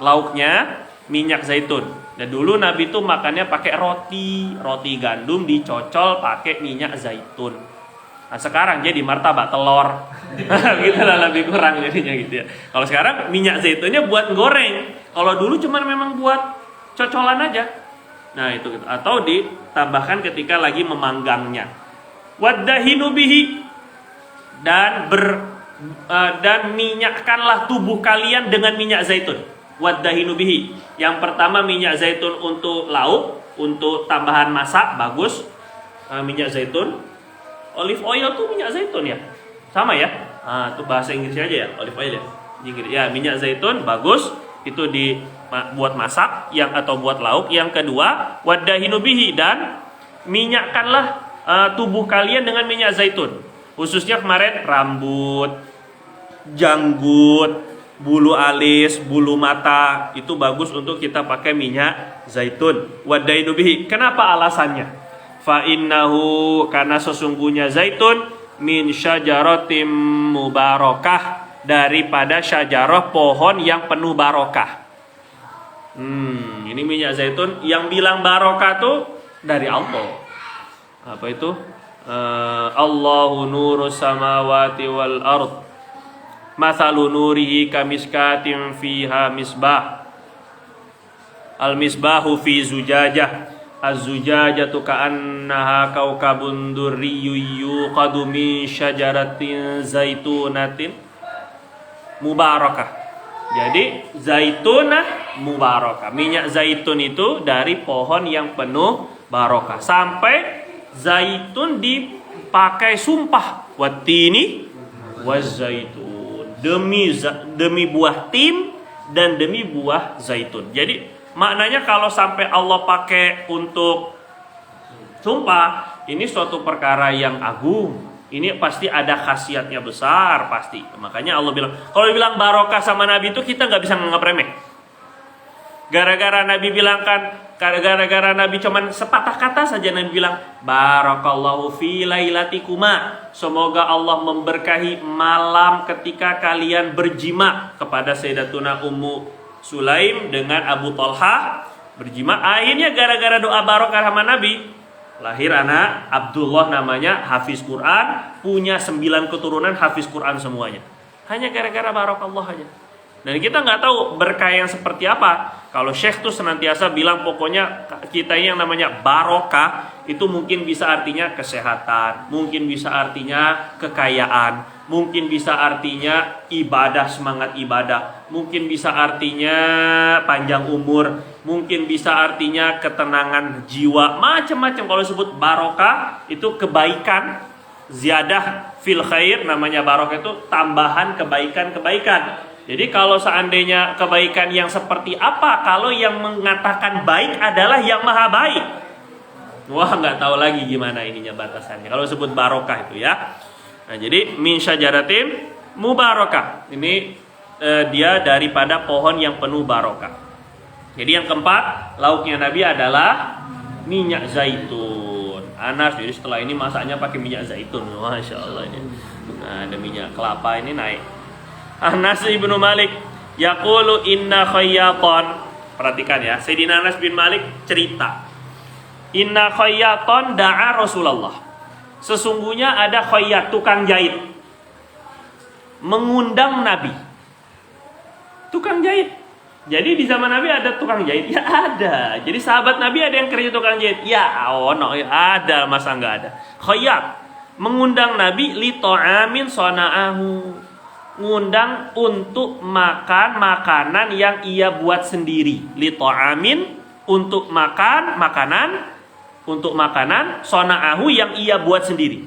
Lauknya minyak zaitun. Dan dulu Nabi itu makannya pakai roti gandum dicocol pakai minyak zaitun. Nah, sekarang jadi martabak telur. Gitu lah, lebih kurang jadinya gitu ya. Kalau sekarang minyak zaitunnya buat goreng. Kalau dulu cuma memang buat cocolan aja. Nah, itu gitu. Atau ditambahkan ketika lagi memanggangnya. Waddahinu bihi, dan minyakkanlah tubuh kalian dengan minyak zaitun. Waddahinu bihi. Yang pertama minyak zaitun untuk lauk, untuk tambahan masak bagus. Minyak zaitun. Olive oil tuh minyak zaitun ya, sama ya. Itu bahasa Inggrisnya aja ya, olive oil ya. Ya, minyak zaitun bagus, itu buat masak atau buat lauk. Yang kedua, waddahinu bihi, dan minyakkanlah tubuh kalian dengan minyak zaitun. Khususnya kemarin rambut, janggut, bulu alis, bulu mata, itu bagus untuk kita pakai minyak zaitun. Waddahinu bihi. Kenapa alasannya? Fa innahu, karena sesungguhnya zaitun min syajaratim mubarakah, daripada syajarah pohon yang penuh barokah. Ini minyak zaitun yang bilang barokah tuh dari Allah. Apa itu? Allahu nurus samawati wal ard, mathalu nurihi kamiskatin fiha misbah, al misbahu fi zujajah, az-zujajatu ka'annaha kaukabun durriyyun yuqadu min syajaratin zaitunatin mubarakah. Jadi zaitunah mubarakah, minyak zaitun itu dari pohon yang penuh barokah. Sampai zaitun dipakai sumpah, wattini wazzaitun, demi buah tim dan demi buah zaitun. Jadi maknanya kalau sampai Allah pakai untuk sumpah, ini suatu perkara yang agung. Ini pasti ada khasiatnya besar pasti. Makanya Allah bilang, kalau bilang barokah sama Nabi itu kita nggak bisa menganggap remeh. Gara-gara Nabi bilang kan gara-gara Nabi cuman sepatah kata saja Nabi bilang barakallahu fi lailatikuma, semoga Allah memberkahi malam ketika kalian berjima, kepada Sayyidatuna Ummu Sulaim dengan Abu Talha berjima. Akhirnya gara-gara doa barokah sama Nabi lahir anak Abdullah namanya, hafiz Quran, punya 9 keturunan hafiz Quran semuanya, hanya gara-gara barakallah aja. Dan kita nggak tahu berkah yang seperti apa. Kalau Syekh tuh senantiasa bilang pokoknya kita ini yang namanya barokah itu mungkin bisa artinya kesehatan, mungkin bisa artinya kekayaan, mungkin bisa artinya ibadah, semangat ibadah, mungkin bisa artinya panjang umur, mungkin bisa artinya ketenangan jiwa, macam-macam. Kalau disebut barokah itu kebaikan, ziyadah fil khair, namanya barokah itu tambahan kebaikan-kebaikan. Jadi kalau seandainya kebaikan yang seperti apa, kalau yang mengatakan baik adalah yang maha baik, wah nggak tahu lagi gimana ininya batasannya kalau sebut barokah itu ya. Nah jadi min syajaratin mubarakah, ini dia daripada pohon yang penuh barokah. Jadi yang keempat, lauknya Nabi adalah minyak zaitun. Anas, jadi setelah ini masaknya pakai minyak zaitun, masya Allah ini. Nah, ada minyak kelapa ini naik. Anas ibnu Malik yaqulu inna khayyatan, perhatikan ya, Sayyidina Anas bin Malik cerita, inna khayyatan da'a Rasulullah, sesungguhnya ada khayyat, tukang jahit, mengundang Nabi. Tukang jahit, jadi di zaman Nabi ada tukang jahit? Ya ada. Jadi sahabat Nabi ada yang kerja tukang jahit? Ya no, ada, masa nggak ada. Khayyat mengundang Nabi li ta'amin sana'ahu, ngundang untuk makan makanan yang ia buat sendiri. Li ta'amin, untuk makan makanan, untuk makanan sona'ahu yang ia buat sendiri.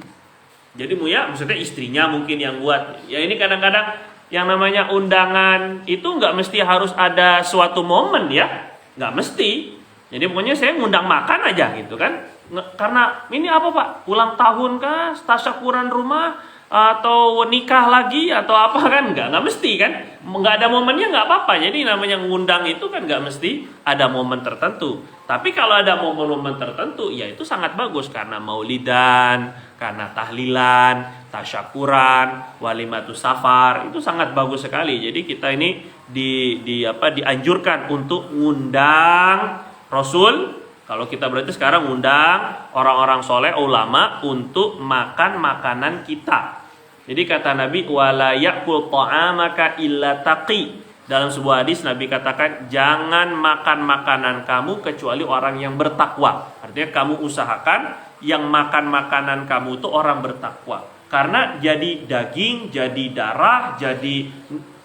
Jadi maksudnya istrinya mungkin yang buat. Ya ini kadang-kadang yang namanya undangan itu nggak mesti harus ada suatu momen ya, nggak mesti. Jadi pokoknya saya ngundang makan aja gitu kan. Karena ini apa Pak? Ulang tahun kah? Tasyakuran rumah? Atau nikah lagi atau apa kan, nggak mesti kan, nggak ada momennya nggak apa-apa. Jadi namanya ngundang itu kan nggak mesti ada momen tertentu, tapi kalau ada momen-momen tertentu ya itu sangat bagus, karena maulidan, karena tahlilan, tasyakuran, walimatus safar, itu sangat bagus sekali. Jadi kita ini dianjurkan untuk ngundang Rasul. Kalau kita berarti sekarang ngundang orang-orang soleh, ulama untuk makan makanan kita. Jadi kata Nabi, wala yakul ta'amaka illa taqi. Dalam sebuah hadis Nabi katakan, jangan makan makanan kamu kecuali orang yang bertakwa. Artinya kamu usahakan yang makan makanan kamu itu orang bertakwa. Karena jadi daging, jadi darah, jadi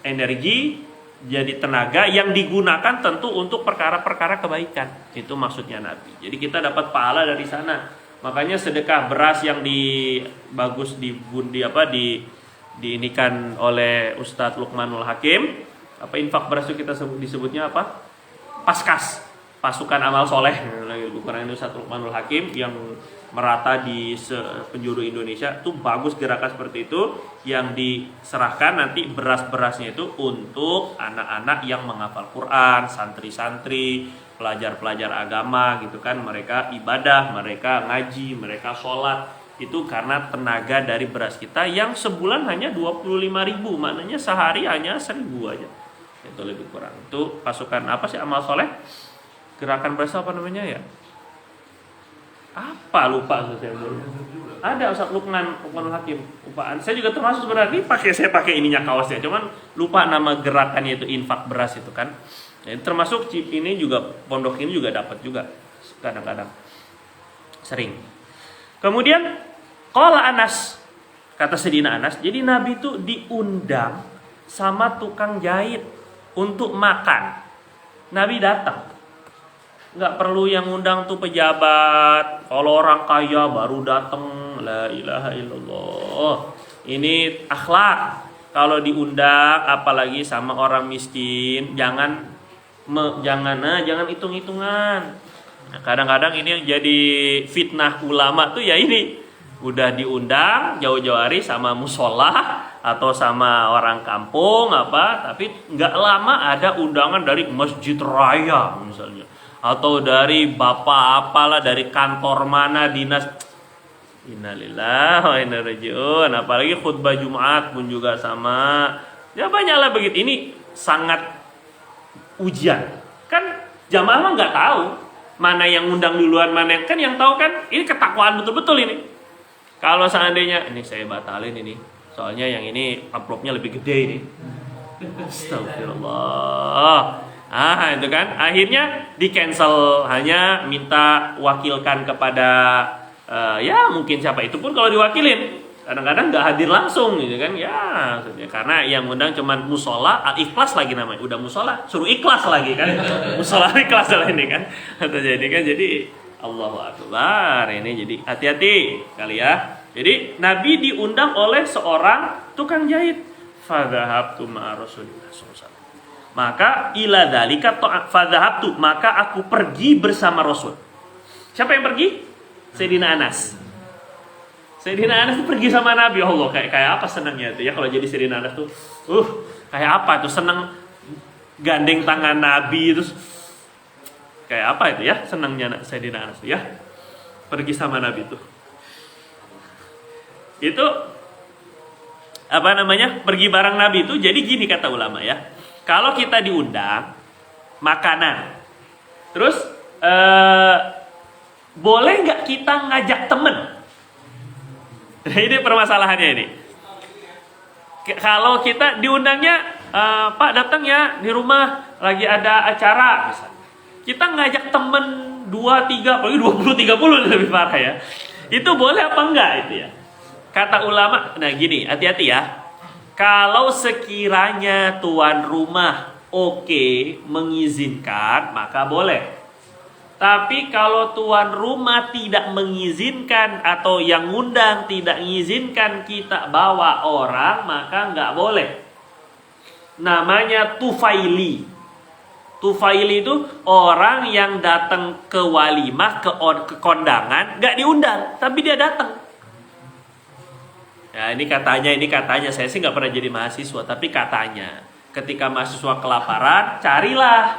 energi, jadi tenaga yang digunakan tentu untuk perkara-perkara kebaikan. Itu maksudnya Nabi. Jadi kita dapat pahala dari sana. Makanya sedekah beras yang diinikan oleh Ustadz Luqmanul Hakim, infak beras itu kita disebutnya apa? Paskas, pasukan amal soleh. Bukan itu Ustadz Luqmanul Hakim yang merata di penjuru Indonesia, itu bagus gerakan seperti itu, yang diserahkan nanti beras-berasnya itu untuk anak-anak yang menghafal Quran, santri-santri, pelajar-pelajar agama gitu kan, mereka ibadah, mereka ngaji, mereka sholat, itu karena tenaga dari beras kita yang sebulan hanya 25.000, maknanya sehari hanya 1.000 aja, itu lebih kurang. Itu pasukan apa sih amal soleh, gerakan beras apa namanya ya? Apa lupa saya baru. Ada Ustaz Luqmanul Hakim, lupaan. Saya juga termasuk sebenarnya saya pakai ininya kaosnya, cuman lupa nama gerakannya, itu infak beras itu kan. Jadi termasuk chip ini juga, pondok ini juga dapat juga kadang-kadang, sering. Kemudian qala Anas, kata Sayyidina Anas, jadi Nabi itu diundang sama tukang jahit untuk makan. Nabi datang, nggak perlu yang undang tuh pejabat. Kalau orang kaya baru datang, la ilaha illallah. Ini akhlak. Kalau diundang, apalagi sama orang miskin, jangan hitung-hitungan. Nah, kadang-kadang ini jadi fitnah ulama tuh ya, ini udah diundang jauh-jauh hari sama musola atau sama orang kampung tapi nggak lama ada undangan dari masjid raya misalnya, atau dari bapak apalah, dari kantor mana, dinas. Innalillahi wa inna ilaihi raji'un. Apalagi khutbah Jumat pun juga sama. Ya banyaklah begitu. Ini sangat ujian. Kan jamaah mah nggak tahu mana yang undang duluan, mana yang, kan yang tahu kan ini ketakwaan betul-betul ini. Kalau seandainya ini saya batalin ini, soalnya yang ini amplopnya lebih gede ini. Astagfirullah. Itu kan akhirnya di cancel, hanya minta wakilkan kepada ya mungkin siapa itu pun kalau diwakilin kadang-kadang nggak hadir langsung gitu kan ya, karena yang undang cuman musola ikhlas lagi namanya, udah musola suruh ikhlas lagi kan, musola ikhlas lah ini kan, atau jadi kan jadi Allahu Akbar ini. Jadi hati-hati kali ya. Jadi Nabi diundang oleh seorang tukang jahit, fadhahabtu ma'a Rasulillah SAW, maka ila dzalika fadhahabtu, maka aku pergi bersama Rasul. Siapa yang pergi? Sayyidina Anas. Sayyidina Anas pergi sama Nabi. Allah, kayak apa senangnya itu ya kalau jadi Sayyidina Anas tuh. Kayak apa tuh, senang gandeng tangan Nabi terus kayak apa itu ya senangnya Sayyidina Anas tuh ya. Pergi sama Nabi tuh. Itu apa namanya? Pergi bareng Nabi itu. Jadi gini kata ulama ya. Kalau kita diundang makanan, terus boleh nggak kita ngajak temen? Ini permasalahannya ini. Kalau kita diundangnya, Pak datang ya di rumah lagi ada acara, misalnya. Kita ngajak temen 2, 3, apalagi 20, 30 lebih parah ya. Itu boleh apa enggak itu ya? Kata ulama, nah gini, hati-hati ya. Kalau sekiranya tuan rumah oke mengizinkan, maka boleh. Tapi kalau tuan rumah tidak mengizinkan atau yang ngundang tidak mengizinkan kita bawa orang, maka nggak boleh. Namanya tufaili. Tufaili itu orang yang datang ke walimah, ke kondangan, nggak diundang, tapi dia datang. Ya ini katanya saya sih nggak pernah jadi mahasiswa, tapi katanya ketika mahasiswa kelaparan, carilah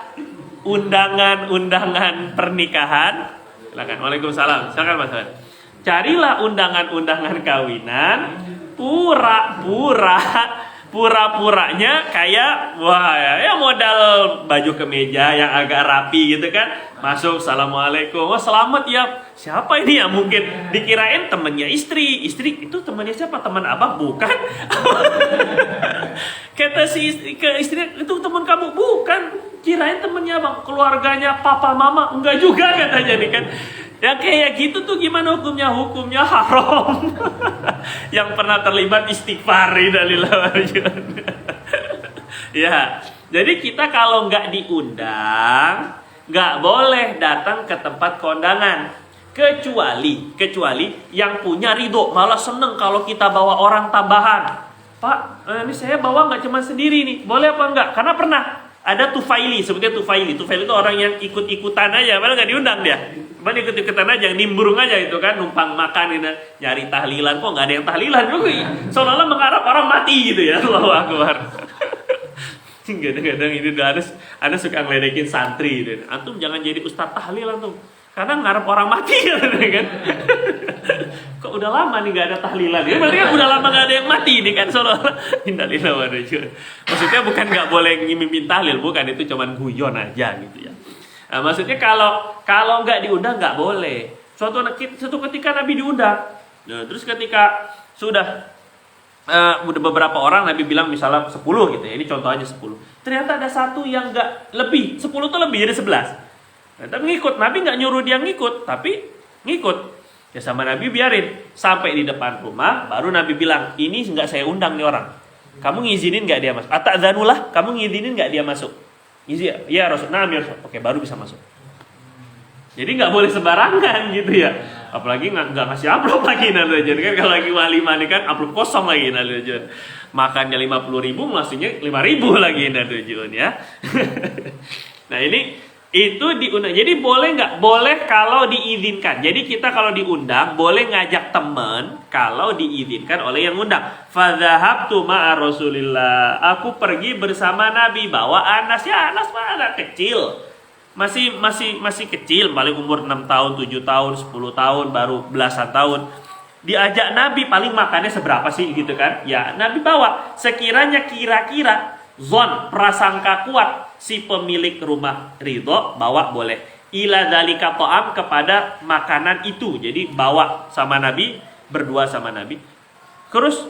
undangan-undangan pernikahan. Silakan. Waalaikumsalam. Silakan Mas. Carilah undangan-undangan kawinan, pura-puranya kayak wah ya modal baju kemeja yang agak rapi gitu kan. Masuk, assalamualaikum. Oh selamat ya. Siapa ini ya? Mungkin dikirain temannya istri. Istri itu temannya siapa? Teman abang? Bukan. Kata si istri ke istri, itu teman kamu? Bukan. Kirain temennya bang, keluarganya papa mama. Enggak juga katanya nih kan. Ya kayak gitu tuh gimana hukumnya? Hukumnya haram. Yang pernah terlibat istighfar ya. Jadi kita kalau nggak diundang, nggak boleh datang ke tempat kondangan. Kecuali yang punya ridho, malah seneng kalau kita bawa orang tambahan. Pak, ini saya bawa nggak cuma sendiri nih, boleh apa enggak? Karena pernah ada tufaili, sebutnya tufaili. Tufaili itu orang yang ikut-ikutan aja, padahal nggak diundang dia. Cuman ikut-ikutan aja, nimbrung aja itu kan, numpang makan, nyari tahlilan, kok nggak ada yang tahlilan juga. Seolah-olah mengharap orang mati gitu ya, Allahu Akbar. Kadang-kadang ini ada suka ngeledekin santri gitu. Antum jangan jadi ustaz tahlil antum, karena ngarep orang mati kan. Kok udah lama nih gak ada tahlilan ya? Berarti kan udah lama gak ada yang mati nih kan, seolah-olah. Innalillahi wa inna ilaihi raji'un. Maksudnya bukan gak boleh ngimimin tahlil, bukan, itu cuman guyon aja gitu ya. Nah, maksudnya kalau nggak diundang nggak boleh. Suatu ketika Nabi diundang, nah, terus ketika sudah udah beberapa orang Nabi bilang misalnya 10 gitu ya, ini contohnya 10. Ternyata ada satu yang nggak lebih, 10 tuh lebih jadi 11. Nah, tapi ngikut, Nabi nggak nyuruh dia ngikut, tapi ngikut. Ya sama Nabi biarin sampai di depan rumah, baru Nabi bilang, ini nggak saya undang nih orang. Kamu ngizinin nggak dia masuk? Ata'dzanulah, kamu ngizinin nggak dia masuk? Izin, ya Rasul, nah ya Rasul. Oke, baru bisa masuk. Jadi nggak boleh sembarangan gitu ya. Apalagi nggak ngasih amplop lagi nanti kan, kalau lagi walimah nih kan amplop kosong lagi nanti. Makannya 50.000, maksudnya 5.000 lagi nanti ya. Nah ini itu diundang. Jadi boleh nggak? Boleh kalau diizinkan. Jadi kita kalau diundang boleh ngajak teman kalau diizinkan oleh yang undang. Fadzahabtu ma'a Rasulillah. Aku pergi bersama Nabi, bawa Anas. Ya Anas mah anak kecil. masih kecil, paling umur 6 tahun, 7 tahun, 10 tahun, baru belasan tahun. Diajak Nabi, paling makannya seberapa sih gitu kan? Ya, Nabi bawa sekiranya kira-kira zon, prasangka kuat si pemilik rumah ridho, bawa boleh. Ila dzalika ta'am, kepada makanan itu. Jadi bawa sama Nabi, berdua sama Nabi. Terus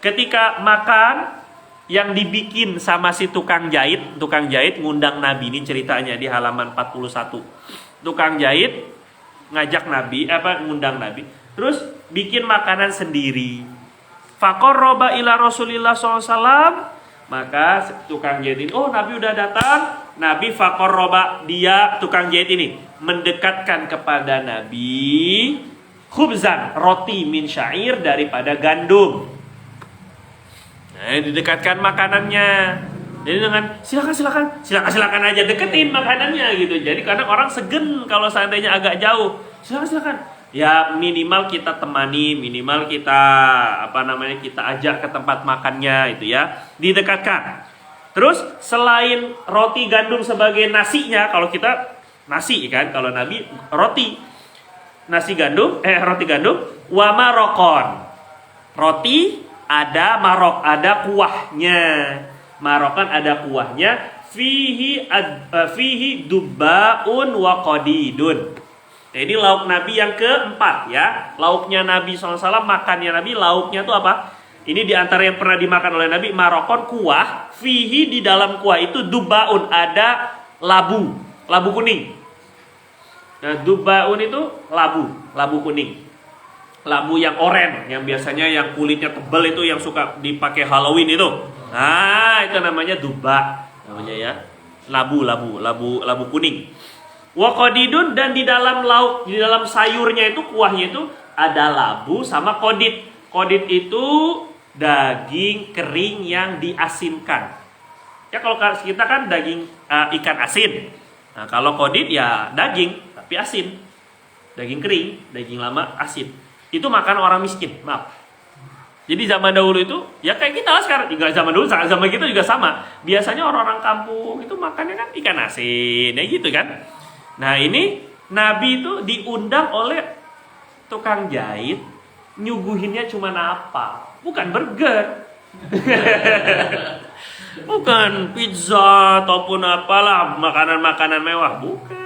ketika makan yang dibikin sama si tukang jahit ngundang Nabi, ini ceritanya di halaman 41. Tukang jahit ngajak Nabi, ngundang Nabi. Terus bikin makanan sendiri. Faqarraba ila Rasulillah SAW. Maka tukang jahit ini, oh Nabi udah datang. Nabi faqarraba, dia tukang jahit ini mendekatkan kepada Nabi khubzan, roti min syair, daripada gandum. Nah, didekatkan makanannya. Jadi dengan silakan aja deketin makanannya gitu. Jadi kadang orang segen kalau seandainya agak jauh. Silakan. Ya minimal kita temani, minimal kita kita ajak ke tempat makannya itu ya. Didekatkan. Terus selain roti gandum sebagai nasinya, kalau kita nasi kan, kalau Nabi roti gandum wa marokon. Roti ada marok, ada kuahnya. Marokan ada kuahnya. Fihi dubbaun wa qadidun. Nah, ini lauk Nabi yang keempat ya. Lauknya Nabi SAW, makannya Nabi, lauknya itu apa? Ini diantara yang pernah dimakan oleh Nabi, marokon, kuah. Fihi, di dalam kuah itu dubbaun, ada labu kuning. Nah, dubbaun itu labu kuning. Labu yang oranye, yang biasanya yang kulitnya tebal itu, yang suka dipakai Halloween itu. Nah, itu namanya dubba, namanya ya. Labu kuning. Wa qadidun, dan di dalam lauk, di dalam sayurnya itu, kuahnya itu ada labu sama qadid. Qadid itu daging kering yang diasinkan. Ya kalau kita kan daging ikan asin. Nah, kalau qadid ya daging tapi asin. Daging kering, daging lama asin. Itu makan orang miskin, maaf. Jadi zaman dahulu itu ya kayak kita lah sekarang, juga zaman dulu zaman kita juga sama. Biasanya orang-orang kampung itu makannya kan ikan asin, ya gitu kan. Nah ini Nabi itu diundang oleh tukang jahit, nyuguhinnya cuma apa? Bukan burger, bukan pizza ataupun apalah makanan-makanan mewah, bukan.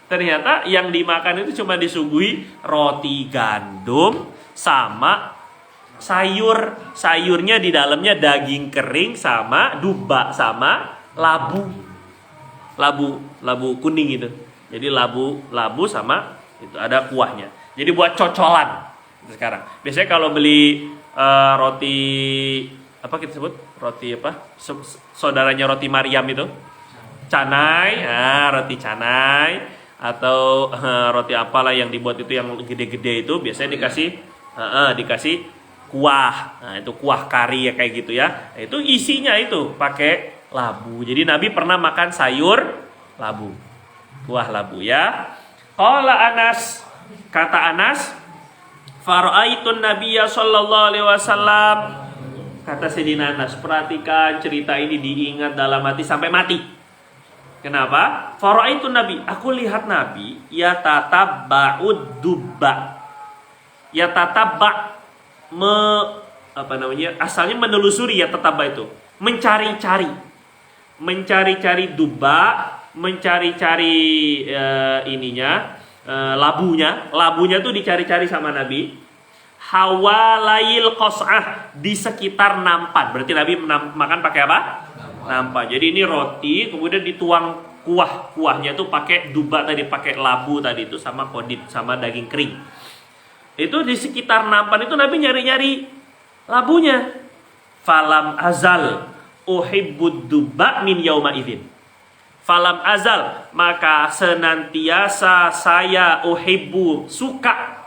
Ternyata yang dimakan itu cuma disuguhi roti gandum sama sayurnya di dalamnya daging kering sama dubba sama labu kuning itu. Jadi labu sama itu ada kuahnya. Jadi buat cocolan sekarang. Biasanya kalau beli roti apa kita sebut? Roti apa? Saudaranya roti Maryam itu. Canai, roti canai atau roti apalah yang dibuat itu yang gede-gede itu biasanya dikasih kuah. Nah, itu kuah kari ya kayak gitu ya. Nah, itu isinya itu pakai labu. Jadi Nabi pernah makan sayur labu. Kuah labu ya. Qala Anas, kata Anas, faraaitun nabiyya sallallahu alaihi wasallam. Kata Sayyidina Anas, perhatikan cerita ini diingat dalam hati sampai mati. Kenapa? Faraaitun nabi, aku lihat Nabi yatatabba'ud dubba. Yatatabba' asalnya menelusuri ya tatabba itu. Mencari-cari dubba, mencari-cari labunya tuh dicari-cari sama Nabi. Hawalail qas'ah, di sekitar nampan. Berarti Nabi makan pakai apa? Nampan. Jadi ini roti kemudian dituang kuahnya tuh pakai dubba tadi, pakai labu tadi itu sama qadid sama daging kering. Itu di sekitar nampan itu Nabi nyari-nyari labunya. Falam azal uhibbud dubba min yauma idzin. Falam azal, maka senantiasa saya uhibbu, suka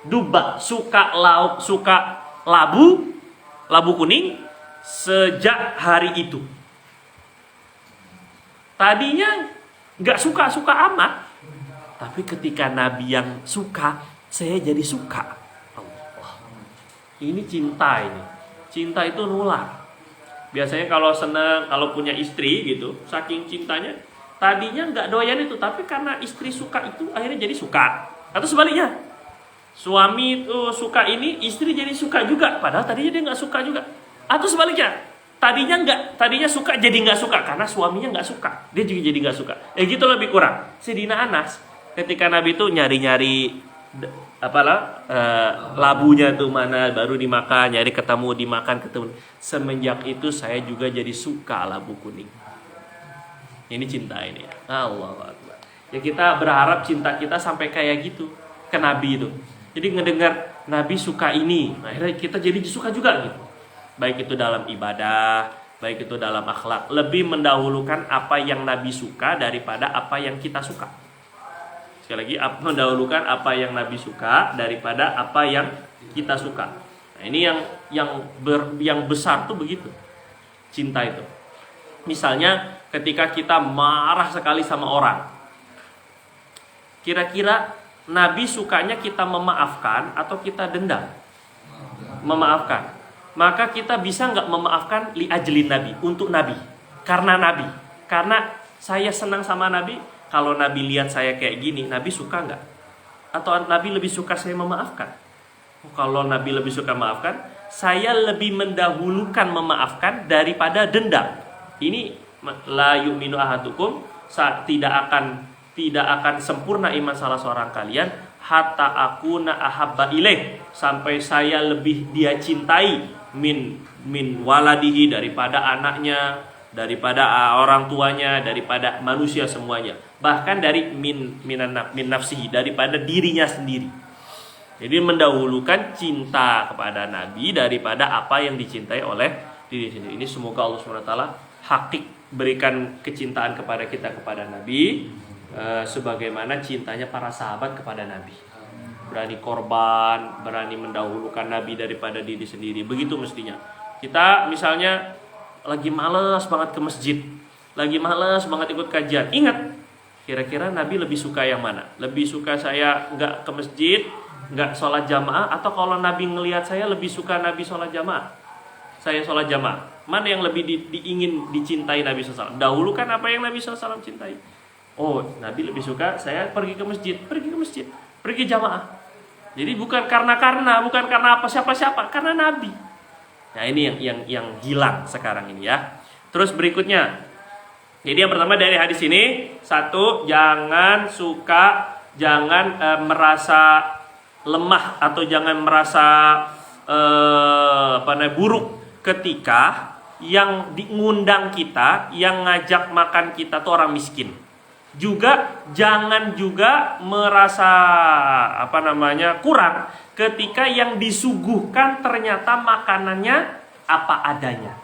dubba, suka labu kuning sejak hari itu. Tadinya nggak suka amat, tapi ketika Nabi yang suka, saya jadi suka. Allah. Ini cinta ini. Cinta itu nular. Biasanya kalau senang, kalau punya istri gitu, saking cintanya, tadinya nggak doyan itu, tapi karena istri suka itu akhirnya jadi suka. Atau sebaliknya, suami itu suka ini, istri jadi suka juga, padahal tadinya dia nggak suka juga. Atau sebaliknya, tadinya suka jadi nggak suka karena suaminya nggak suka, dia juga jadi nggak suka. Gitu lebih kurang. Sayyidina Anas ketika Nabi itu nyari-nyari labunya tuh mana baru dimakan, nyari ketemu dimakan ketemu. Semenjak itu saya juga jadi suka labu kuning. Ini cinta ini. Allahu Akbar. Ya kita berharap cinta kita sampai kayak gitu ke Nabi itu. Jadi ngedengar Nabi suka ini, akhirnya kita jadi suka juga gitu. Baik itu dalam ibadah, baik itu dalam akhlak, lebih mendahulukan apa yang Nabi suka daripada apa yang kita suka. Sekali lagi, mendahulukan apa yang Nabi suka daripada apa yang kita suka. Nah, ini yang besar tuh begitu. Cinta itu. Misalnya ketika kita marah sekali sama orang. Kira-kira Nabi sukanya kita memaafkan atau kita dendam? Memaafkan. Maka kita bisa nggak memaafkan li ajlin Nabi, untuk Nabi, karena Nabi, karena saya senang sama Nabi. Kalau Nabi lihat saya kayak gini, Nabi suka nggak? Atau Nabi lebih suka saya memaafkan? Kalau Nabi lebih suka memaafkan, saya lebih mendahulukan memaafkan daripada dendam. Ini la yu'minu ahadukum, tidak akan sempurna iman salah seorang kalian hatta akuna ahabba ilaih, sampai saya lebih dia cintai min waladihi, daripada anaknya, daripada orang tuanya, daripada manusia semuanya, bahkan dari min nafsihi, daripada dirinya sendiri. Jadi mendahulukan cinta kepada Nabi daripada apa yang dicintai oleh diri sendiri. Ini semoga Allah SWT hakik berikan kecintaan kepada kita kepada Nabi, sebagaimana cintanya para sahabat kepada Nabi. Berani korban, berani mendahulukan Nabi daripada diri sendiri. Begitu mestinya. Kita misalnya lagi malas banget ke masjid, lagi malas banget ikut kajian. Ingat, kira-kira Nabi lebih suka yang mana? Lebih suka saya nggak ke masjid, nggak sholat jamaah, atau kalau Nabi ngelihat saya lebih suka Nabi sholat jamaah, saya sholat jamaah? Mana yang lebih ingin dicintai Nabi SAW? Dahulukan apa yang Nabi SAW cintai. Oh, Nabi lebih suka saya pergi ke masjid, pergi jamaah. Jadi bukan karena apa siapa-siapa, karena Nabi. Nah, ini yang hilang sekarang ini ya. Terus berikutnya. Jadi yang pertama dari hadis ini, satu, jangan merasa lemah atau jangan merasa buruk ketika yang ngundang kita, yang ngajak makan kita tuh orang miskin. Juga jangan juga merasa kurang ketika yang disuguhkan ternyata makanannya apa adanya.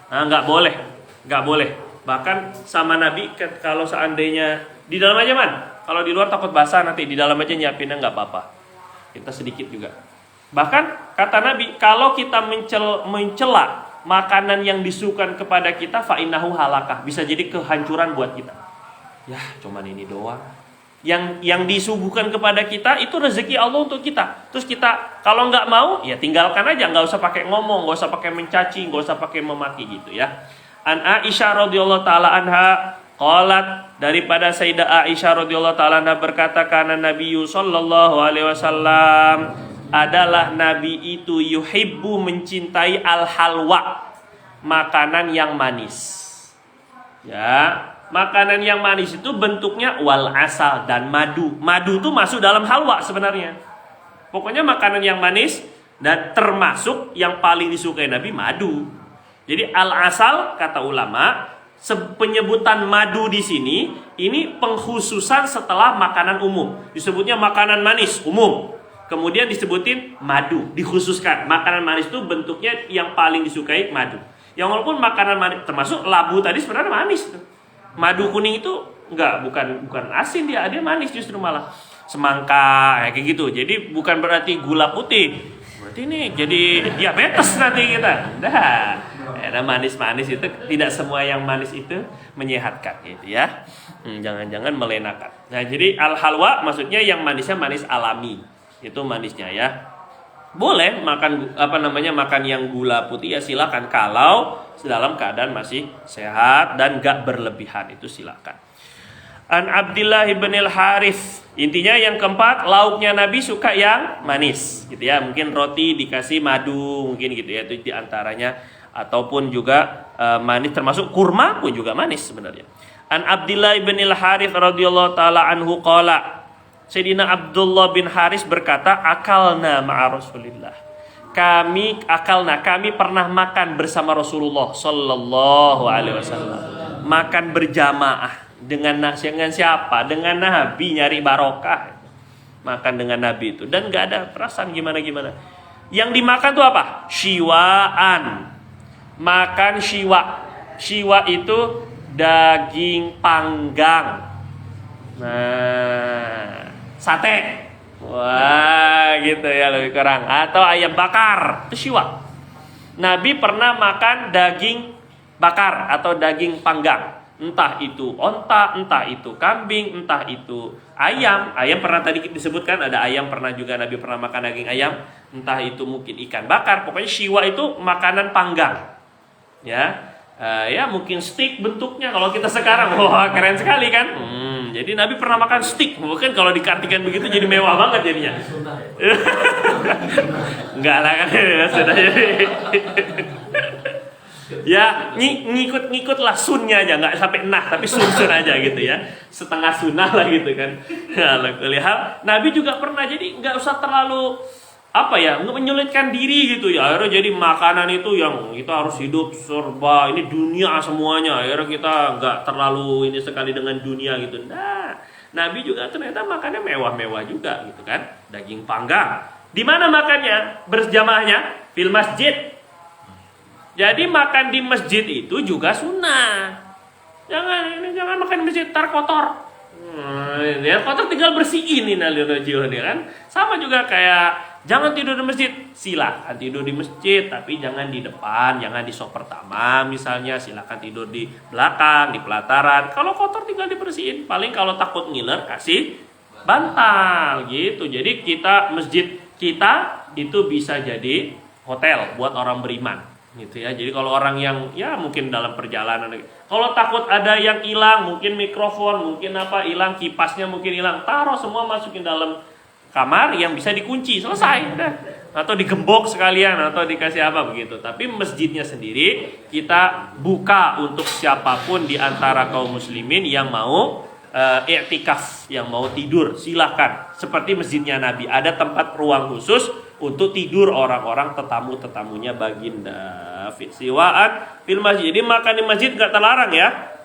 Nah, nggak boleh. Bahkan sama Nabi, kalau seandainya di dalam aja kalau di luar takut basah, nanti di dalam aja nyiapinnya nggak apa-apa. Kita sedikit juga. Bahkan kata Nabi, kalau kita mencela makanan yang disuguhkan kepada kita, fa innahu halakah, bisa jadi kehancuran buat kita. Ya, cuman ini doang. Yang disuguhkan kepada kita itu rezeki Allah untuk kita. Terus kita kalau nggak mau, ya tinggalkan aja, nggak usah pakai ngomong, nggak usah pakai mencaci, nggak usah pakai memaki gitu ya. An Aisyah radhiyallahu taala anha qalat, daripada Sayyidah Aisyah radhiyallahu taala anha berkata, kana Nabi sallallahu alaihi wasallam, adalah Nabi itu yuhibbu, mencintai al-halwa, makanan yang manis. Ya, makanan yang manis itu bentuknya wal asal dan madu. Madu itu masuk dalam halwa sebenarnya. Pokoknya makanan yang manis, dan termasuk yang paling disukai Nabi madu. Jadi al asal kata ulama, penyebutan madu di sini ini pengkhususan setelah makanan umum. Disebutnya makanan manis umum. Kemudian disebutin madu, dikhususkan. Makanan manis itu bentuknya yang paling disukai madu. Yang walaupun makanan manis, termasuk labu tadi sebenarnya manis. Madu kuning itu bukan asin, dia manis justru malah. Semangka kayak gitu. Jadi bukan berarti gula putih. Berarti ini jadi diabetes nanti kita. Nah, manis-manis itu tidak semua yang manis itu menyehatkan gitu ya. Jangan-jangan melenakan. Nah, jadi al-halwa maksudnya yang manisnya manis alami. Itu manisnya ya. Boleh makan makan yang gula putih ya silakan, kalau dalam keadaan masih sehat dan gak berlebihan, itu silakan. An Abdillah bin al-Harith. Intinya yang keempat, lauknya Nabi suka yang manis gitu ya. Mungkin roti dikasih madu mungkin gitu ya, itu diantaranya. Ataupun juga manis, termasuk kurma pun juga manis sebenarnya. An Abdillah bin al-Harith radhiyallahu taala anhu qala, Sayyidina Abdullah bin Haris berkata, akalna ma'a Rasulillah. Kami pernah makan bersama Rasulullah sallallahu alaihi wasallam. Makan berjamaah dengan siapa? Dengan Nabi, nyari barokah. Makan dengan Nabi itu, dan nggak ada perasaan gimana-gimana. Yang dimakan tuh apa? Syiwaan. Makan syiwa. Syiwa itu daging panggang. Nah, sate. Wah, gitu ya, lebih kurang. Atau ayam bakar, itu syiwa. Nabi pernah makan daging bakar atau daging panggang. Entah itu onta, entah itu kambing, entah itu ayam. Ayam pernah tadi disebutkan, ada ayam pernah juga Nabi pernah makan daging ayam. Entah itu mungkin ikan bakar. Pokoknya syiwa itu makanan panggang. Ya, ya mungkin steak bentuknya. Kalau kita sekarang, wah keren sekali kan. Jadi Nabi pernah makan steak. Mungkin kalau dikartikan begitu jadi mewah banget jadinya. Enggak lah kan, sudah jadi. Ya ngikut lah sunnya aja, nggak sampai nah tapi sun aja gitu ya, setengah sunnah lah gitu kan. Lihat Nabi juga pernah, jadi nggak usah terlalu menyulitkan diri gitu ya. Akhirnya jadi makanan itu yang kita harus hidup serba ini dunia semuanya. Akhirnya kita nggak terlalu ini sekali dengan dunia gitu. Nah, Nabi juga ternyata makannya mewah-mewah juga gitu kan, daging panggang. Di mana makannya? Berjamaahnya fil masjid. Jadi makan di masjid itu juga sunnah. Jangan makan di masjid, tar kotor. Ya kotor tinggal bersihin ini kan. Sama juga kayak jangan tidur di masjid. Silakan tidur di masjid, tapi jangan di depan, jangan di sop pertama misalnya. Silakan tidur di belakang, di pelataran. Kalau kotor tinggal dibersihin. Paling kalau takut ngiler kasih bantal gitu. Jadi masjid kita itu bisa jadi hotel buat orang beriman. Gitu ya. Jadi kalau orang yang ya mungkin dalam perjalanan, kalau takut ada yang hilang, mungkin mikrofon, mungkin hilang, kipasnya mungkin hilang, taruh semua masukin dalam kamar yang bisa dikunci, selesai udah. Atau digembok sekalian atau dikasih apa begitu. Tapi masjidnya sendiri kita buka untuk siapapun di antara kaum muslimin yang mau i'tikaf, yang mau tidur, silahkan. Seperti masjidnya Nabi, ada tempat ruang khusus untuk tidur orang-orang tetamunya baginda. Siwaan fil masjid. Jadi makan di masjid nggak terlarang ya.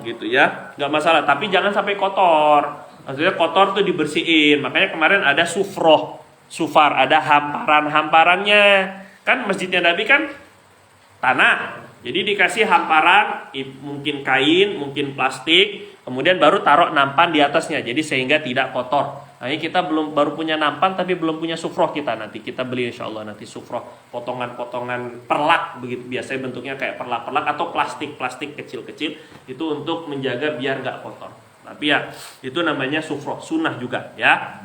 Gitu ya, nggak masalah. Tapi jangan sampai kotor. Maksudnya kotor tuh dibersihin. Makanya kemarin ada sufar, ada hamparannya. Kan masjidnya Nabi kan tanah. Jadi dikasih hamparan, mungkin kain, mungkin plastik, kemudian baru taruh nampan di atasnya. Jadi sehingga tidak kotor. Nah, ini kita baru punya nampan tapi belum punya sufroh kita. Nanti kita beli insyaallah nanti sufroh, potongan-potongan perlak begitu, biasanya bentuknya kayak perlak-perlak atau plastik kecil-kecil, itu untuk menjaga biar nggak kotor. Tapi ya itu namanya sufroh, sunnah juga ya.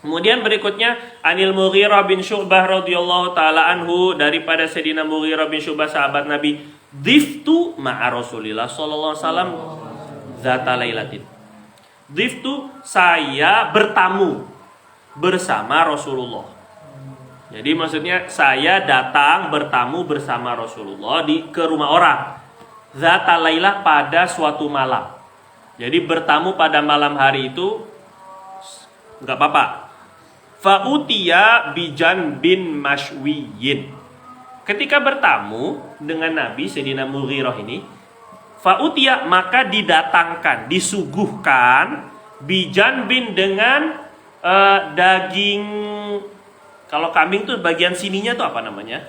Kemudian berikutnya Anil Mughirah bin Syu'bah radhiyallahu taala anhu, daripada Sayyidina Mughirah bin Syu'bah sahabat Nabi, dhiftu ma'a Rasulillah sallallahu alaihi wasallam zata lailatin. Dhiftu, saya bertamu bersama Rasulullah. Jadi maksudnya saya datang bertamu bersama Rasulullah ke rumah orang. Zata lailah, pada suatu malam. Jadi bertamu pada malam hari itu nggak apa-apa. Fa'utiya bijan bin mashwiyin. Ketika bertamu dengan Nabi Sayyidina Mughirah ini, fa'utiya, maka didatangkan, disuguhkan bijan bin dengan daging. Kalau kambing tuh bagian sininya tuh apa namanya?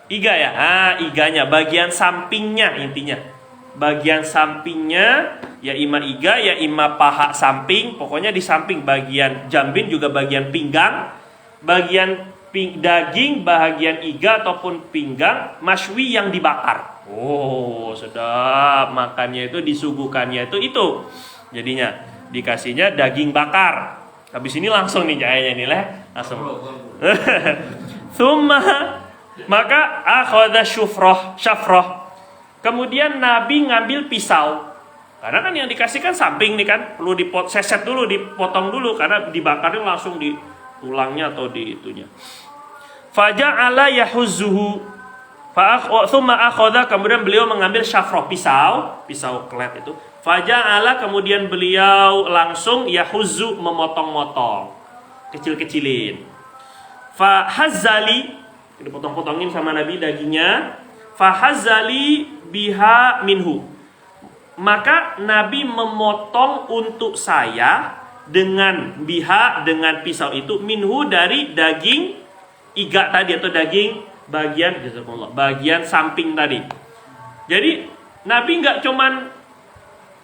Iga ya. Iganya, bagian sampingnya intinya. Bagian sampingnya ya ima iga ya ima paha samping, pokoknya di samping bagian jambin juga bagian pinggang, bagian daging bagian iga ataupun pinggang, mashwi yang dibakar. Oh, sedap makannya itu, disuguhkannya itu. Jadinya dikasihnya daging bakar. Habis ini langsung nih kayaknya nih langsung. Tsumma, maka akhadha syafrah. Kemudian Nabi ngambil pisau. Karena kan yang dikasih kan samping nih kan, perlu seset dulu, dipotong dulu karena dibakarnya langsung di tulangnya atau di itunya. Faja'ala yahuzzuhu thumma akhadha, kemudian beliau mengambil syafroh, pisau klet itu. Faja'ala, kemudian beliau langsung yahuzzu, memotong-motong, kecil-kecilin. Fahazzali, dipotong-potongin sama Nabi dagingnya. Fahazzali biha minhu, maka Nabi memotong untuk saya dengan dengan pisau itu, minhu, dari daging iga tadi atau daging bagian samping tadi. Jadi Nabi nggak cuman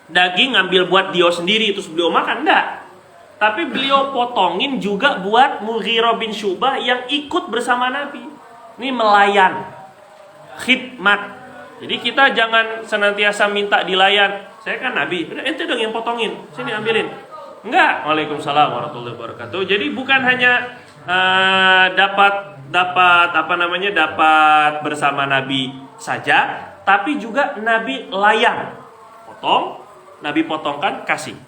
daging ngambil buat dia sendiri terus beliau makan, enggak. Tapi beliau potongin juga buat Mughirah bin Syu'bah yang ikut bersama Nabi. Ini melayan, khidmat. Jadi kita jangan senantiasa minta dilayan. Saya kan Nabi, udah ente dong yang potongin, sini ambilin. Enggak. Waalaikumsalam warahmatullahi wabarakatuh. Jadi bukan hanya dapat bersama Nabi saja, tapi juga Nabi layan. Potong, Nabi potongkan, kasih.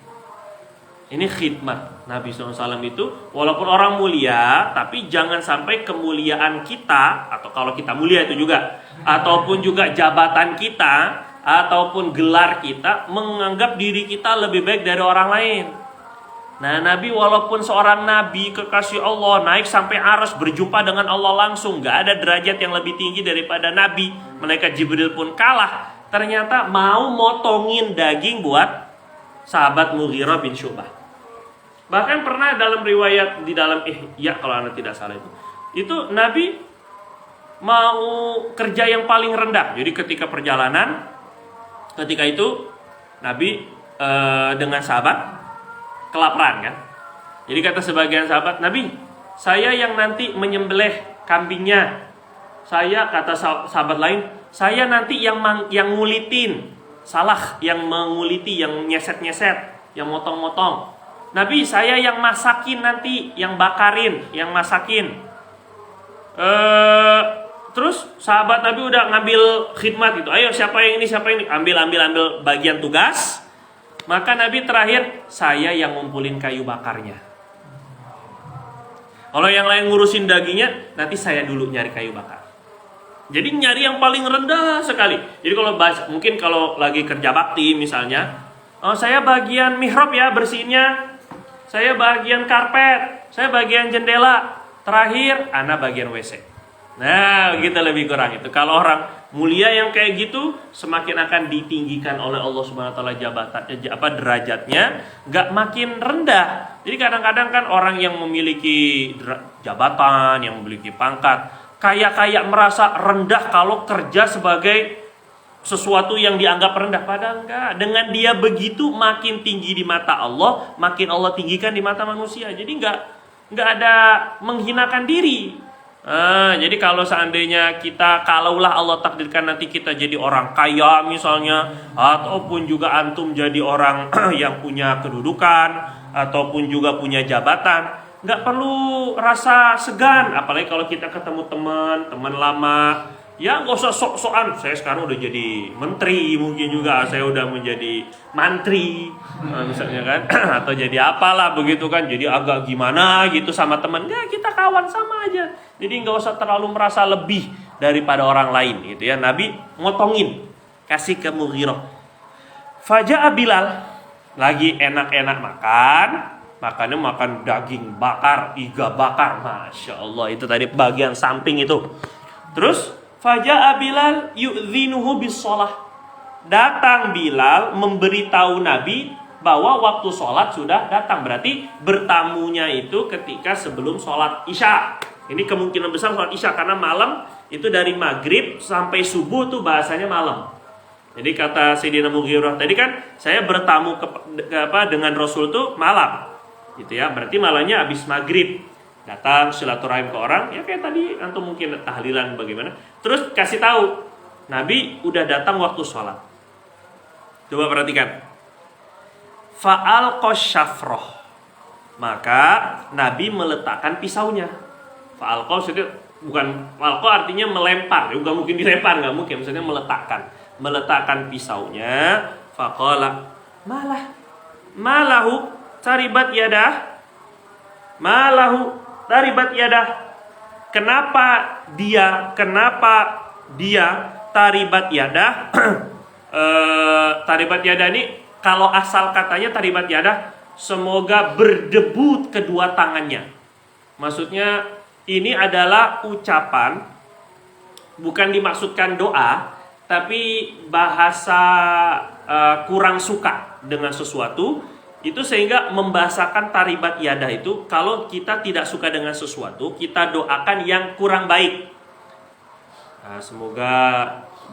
Ini khidmat. Nabi SAW itu walaupun orang mulia, tapi jangan sampai kemuliaan kita, atau kalau kita mulia itu juga, ataupun juga jabatan kita, ataupun gelar kita, menganggap diri kita lebih baik dari orang lain. Nah, Nabi walaupun seorang Nabi kekasih Allah, naik sampai aras, berjumpa dengan Allah langsung, gak ada derajat yang lebih tinggi daripada Nabi. Malaikat Jibril pun kalah. Ternyata mau motongin daging buat sahabat Mughirah bin Syu'bah. Bahkan pernah dalam riwayat di dalam Ihya kalau anda tidak salah itu Nabi mau kerja yang paling rendah. Jadi ketika perjalanan, ketika itu Nabi dengan sahabat kelaparan kan. Jadi kata sebagian sahabat, Nabi, saya yang nanti menyembelih kambingnya. Saya, kata sahabat lain, saya nanti yang ngulitin. Salah yang menguliti, yang nyeset-nyeset, yang motong-motong. Nabi, saya yang masakin nanti, yang bakarin, yang masakin. Terus sahabat Nabi udah ngambil khidmat gitu. Ayo siapa yang ini, siapa yang ini, ambil bagian tugas. Maka Nabi terakhir, saya yang ngumpulin kayu bakarnya. Kalau yang lain ngurusin dagingnya, nanti saya dulu nyari kayu bakar. Jadi nyari yang paling rendah sekali. Jadi kalau mungkin kalau lagi kerja bakti misalnya, saya bagian mihrab ya bersihinnya. Saya bagian karpet, saya bagian jendela, terakhir ana bagian WC. Nah, gitu lebih kurang itu. Kalau orang mulia yang kayak gitu, semakin akan ditinggikan oleh Allah Subhanahu wa taala jabatannya, derajatnya, enggak makin rendah. Jadi kadang-kadang kan orang yang memiliki jabatan, yang memiliki pangkat, kayak merasa rendah kalau kerja sebagai sesuatu yang dianggap rendah, padahal enggak. Dengan dia begitu makin tinggi di mata Allah, makin Allah tinggikan di mata manusia. Jadi enggak ada menghinakan diri. Jadi kalau seandainya kalaulah Allah takdirkan nanti kita jadi orang kaya misalnya, ataupun juga antum jadi orang yang punya kedudukan, ataupun juga punya jabatan, enggak perlu rasa segan. Apalagi kalau kita ketemu teman lama. Ya nggak usah sok-sokan, saya sekarang udah jadi menteri, mungkin juga saya udah menjadi mantri misalnya kan, atau jadi apalah begitu kan, jadi agak gimana gitu sama teman. Nggak, kita kawan sama aja. Jadi nggak usah terlalu merasa lebih daripada orang lain gitu ya. Nabi ngotongin, kasih ke Mughirah. Faja'a Bilal, lagi enak-enak makannya makan daging bakar, iga bakar, masya Allah, itu tadi bagian samping itu. Terus Faja'a Bilal yu'dzinuhu bis-shalah. Datang Bilal memberitahu Nabi bahwa waktu sholat sudah datang. Berarti bertamunya itu ketika sebelum sholat Isya. Ini kemungkinan besar sholat Isya, karena malam itu dari maghrib sampai subuh tuh bahasanya malam. Jadi kata Sayyidina Mughirah tadi kan, saya bertamu dengan Rasul tuh malam, gitu ya. Berarti malamnya habis maghrib. Datang silaturahim ke orang, ya kayak tadi antum mungkin tahlilan bagaimana. Terus kasih tahu, Nabi udah datang waktu sholat. Coba perhatikan. Fa'al qasyafroh, maka Nabi meletakkan pisaunya. Fa'al itu bukan fa'al artinya melempar, juga mungkin dilempar, nggak mungkin. Maksudnya meletakkan pisaunya. Faqala, Malahu taribat yadah. Malahu taribat yadah. Kenapa dia taribat yadah? Taribat yadah ini kalau asal katanya taribat yadah, semoga berdebu kedua tangannya. Maksudnya ini adalah ucapan, bukan dimaksudkan doa, tapi bahasa kurang suka dengan sesuatu. Itu sehingga membahasakan taribat yadah itu, kalau kita tidak suka dengan sesuatu, kita doakan yang kurang baik. Nah, semoga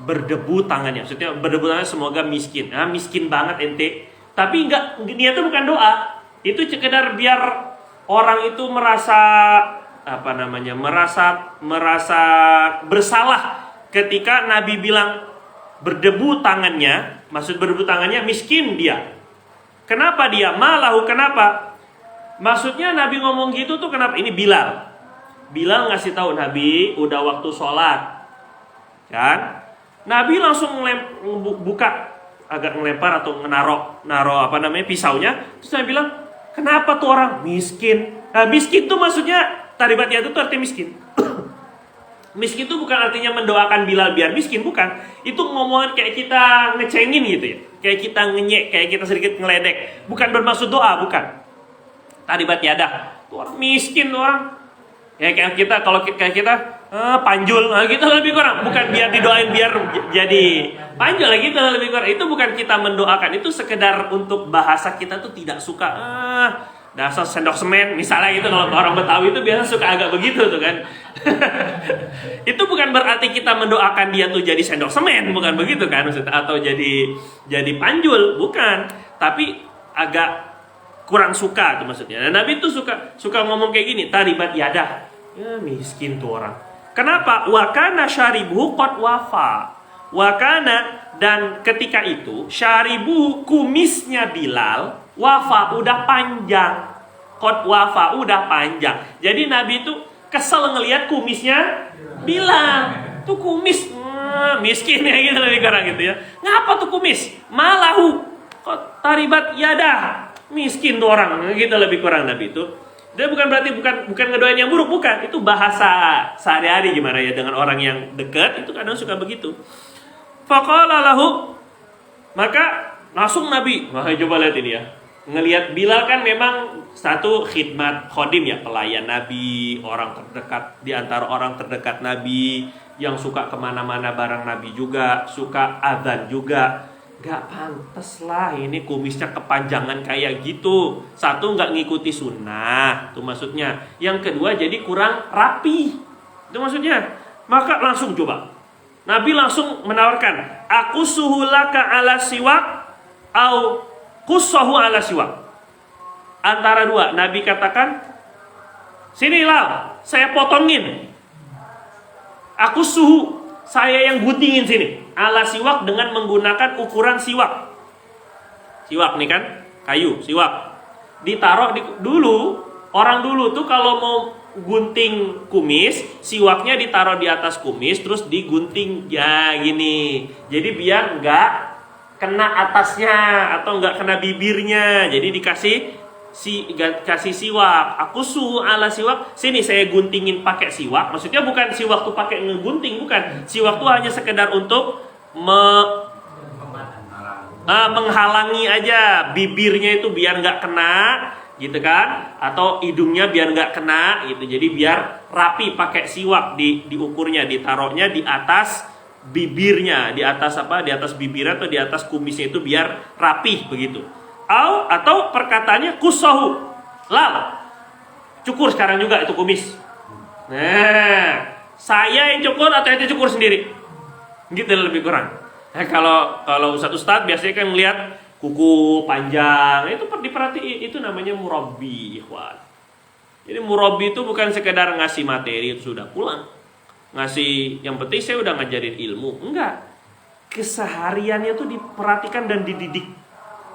berdebu tangannya. Maksudnya berdebu tangannya semoga miskin. Nah, miskin banget ente. Tapi enggak, niatnya bukan doa. Itu sekedar biar orang itu merasa merasa bersalah ketika Nabi bilang berdebu tangannya. Maksud berdebu tangannya miskin dia. Kenapa dia? Malahu kenapa? Maksudnya Nabi ngomong gitu tuh kenapa? Ini Bilal. Bilal ngasih tahu Nabi udah waktu sholat. Kan? Nabi langsung buka, agak ngelempar atau naro pisaunya. Terus Nabi bilang, kenapa tuh orang miskin? Nah, miskin tuh maksudnya taribat yadah tuh artinya miskin. Miskin itu bukan artinya mendoakan Bilal biar miskin, bukan. Itu ngomongan kayak kita ngecengin gitu ya. Kayak kita ngenyek, kayak kita sedikit ngeledek. Bukan bermaksud doa, bukan. Taribat yadah. Tuh orang miskin tuh orang. Ya kayak kita, kalau kayak kita panjul, nah kita lebih kurang. Bukan biar didoain biar jadi panjul, kita lebih kurang. Itu bukan kita mendoakan, itu sekedar untuk bahasa kita tuh tidak suka. Dasar sendok semen misalnya gitu, kalau orang Betawi itu biasa suka agak begitu tuh kan. Itu bukan berarti kita mendoakan dia tuh jadi sendok semen, bukan begitu kan maksudnya, atau jadi panjul, bukan. Tapi agak kurang suka tuh maksudnya. Dan Nabi tuh suka ngomong kayak gini, taribat yadah. Ya miskin tuh orang. Kenapa? Wa kana syaribuhu qad wafa. Wa kana, dan ketika itu syaribuhu, kumisnya Bilal, wafa udah panjang. Qad wafa udah panjang. Jadi Nabi itu kesel ngelihat kumisnya Bilal. Tuh kumis miskin ya gitu lebih kurang gitu ya. Ngapa tuh kumis? Malahu qad taribat yadah. Miskin tuh orang gitu lebih kurang Nabi itu. Dia bukan berarti bukan ngedoain yang buruk, bukan. Itu bahasa sehari-hari gimana ya dengan orang yang dekat, itu kadang suka begitu. Faqala lahu, maka langsung Nabi, wah coba lihat ini ya. Ngelihat Bilal kan memang satu khidmat khodim ya, pelayan Nabi, orang terdekat di antara orang terdekat Nabi, yang suka kemana-mana bareng Nabi juga, suka azan juga. Gak pantas lah ini kumisnya kepanjangan kayak gitu. Satu, gak ngikuti sunnah, itu maksudnya. Yang kedua, jadi kurang rapi, itu maksudnya. Maka langsung coba, Nabi langsung menawarkan, aku suhulaka ala siwak au kusahu ala siwak. Antara dua, Nabi katakan, sinilah saya potongin, aku suhu, saya yang guntingin sini, ala siwak, dengan menggunakan ukuran siwak. Siwak nih kan, kayu, siwak. Ditaruh dulu, orang dulu tuh kalau mau gunting kumis, siwaknya ditaruh di atas kumis, terus digunting ya gini. Jadi biar nggak kena atasnya atau nggak kena bibirnya. Jadi kasih siwak. Aku suhu ala siwak, sini saya guntingin pakai siwak. Maksudnya bukan siwak tuh pakai ngegunting, bukan. Siwak tuh hanya sekedar untuk menghalangi aja bibirnya itu biar nggak kena, gitu kan? Atau hidungnya biar nggak kena, gitu. Jadi biar rapi pakai siwak diukurnya, ditaruhnya di atas bibirnya, di atas Di atas bibirnya atau di atas kumisnya itu biar rapi begitu. Atau perkataannya kusahu, lal, cukur sekarang juga itu kumis. Nah, saya yang cukur atau ente cukur sendiri, gitu lebih kurang. Kalau ustadz biasanya kan melihat kuku panjang, itu diperhatiin, itu namanya murabbi, ikhwan. Jadi murabbi itu bukan sekedar ngasih materi itu sudah pulang, ngasih yang penting saya udah ngajarin ilmu, enggak. Kesehariannya tuh diperhatikan dan dididik.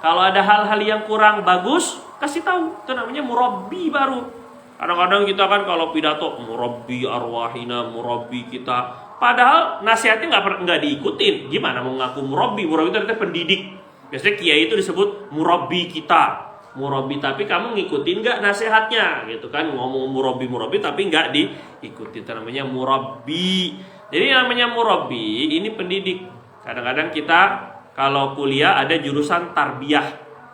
Kalau ada hal-hal yang kurang bagus, kasih tahu. Itu namanya murabbi baru. Kadang-kadang kita kan kalau pidato murabbi arwahina, murabbi kita, padahal nasihatnya nggak diikutin. Gimana mau ngaku murabbi? Murabbi itu artinya pendidik. Biasanya kiai itu disebut murabbi kita, murabbi, tapi kamu ngikutin nggak nasihatnya gitu kan, ngomong murabbi tapi nggak diikuti, itu namanya murabbi. Jadi namanya murabbi ini pendidik. Kadang-kadang kita kalau kuliah ada jurusan tarbiyah,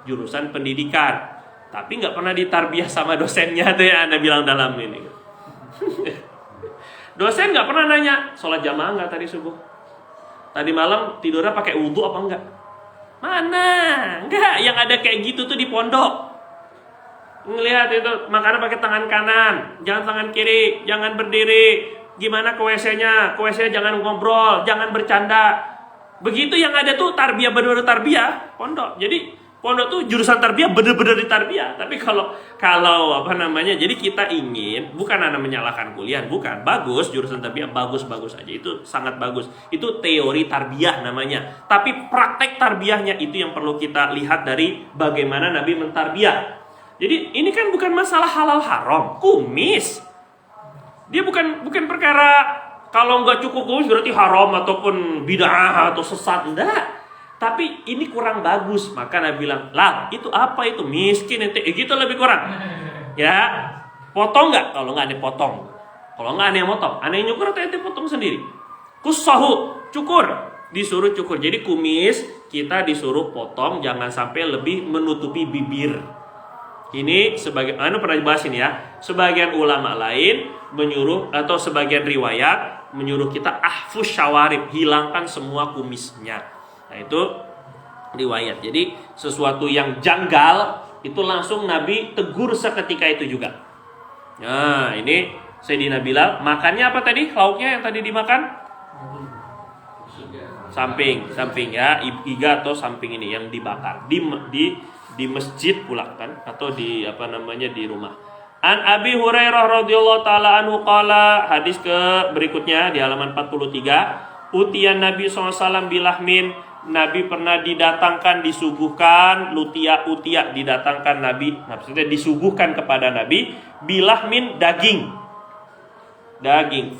jurusan pendidikan, tapi nggak pernah ditarbiyah sama dosennya tuh ya, Anda bilang dalam ini. Dosen nggak pernah nanya sholat jamaah nggak tadi subuh, tadi malam tidurnya pakai wudhu apa enggak. Mana? Enggak, yang ada kayak gitu tuh di pondok. Ngelihat itu, makanan pakai tangan kanan, jangan tangan kiri, jangan berdiri. Gimana ke WC-nya? Ke WC jangan ngobrol, jangan bercanda. Begitu yang ada tuh tarbiyah, benar-benar tarbiyah pondok. Jadi pondok tuh jurusan tarbiyah benar-benar di tarbiyah. Tapi kalau apa namanya? Jadi kita ingin bukan menyalahkan kuliah, bukan. Bagus jurusan tarbiyah, bagus aja. Itu sangat bagus. Itu teori tarbiyah namanya. Tapi praktek tarbiyahnya itu yang perlu kita lihat dari bagaimana Nabi mentarbiyah. Jadi ini kan bukan masalah halal haram, kumis. Dia bukan perkara kalau nggak cukup kumis berarti haram ataupun bid'ah atau sesat, enggak. Tapi ini kurang bagus, maka Nabi bilang, lah itu apa itu miskin ente, gitu lebih kurang. Ya, potong nggak? Kalau nggak ada potong, kalau nggak ada yang potong, ada yang nyukur atau ente potong sendiri. Kusahu, cukur, disuruh cukur. Jadi kumis kita disuruh potong, jangan sampai lebih menutupi bibir. Ini sebagai, pernah dibahas ini ya. Sebagian ulama lain menyuruh atau sebagian riwayat menyuruh kita ahfus syawarib, hilangkan semua kumisnya. Nah itu riwayat. Jadi sesuatu yang janggal itu langsung Nabi tegur seketika itu juga. Nah ini Sayyidina Bilal makannya apa tadi? Lauknya yang tadi dimakan? Samping ya, iga atau samping ini yang dibakar di masjid pula kan, atau di di rumah. An Abi Hurairah radhiyallahu taala anhu qala, hadis ke berikutnya di halaman 43, utiyan Nabi SAW bilahmin, Nabi pernah didatangkan, disuguhkan, utia didatangkan Nabi, maksudnya disuguhkan kepada Nabi bilahmin, daging.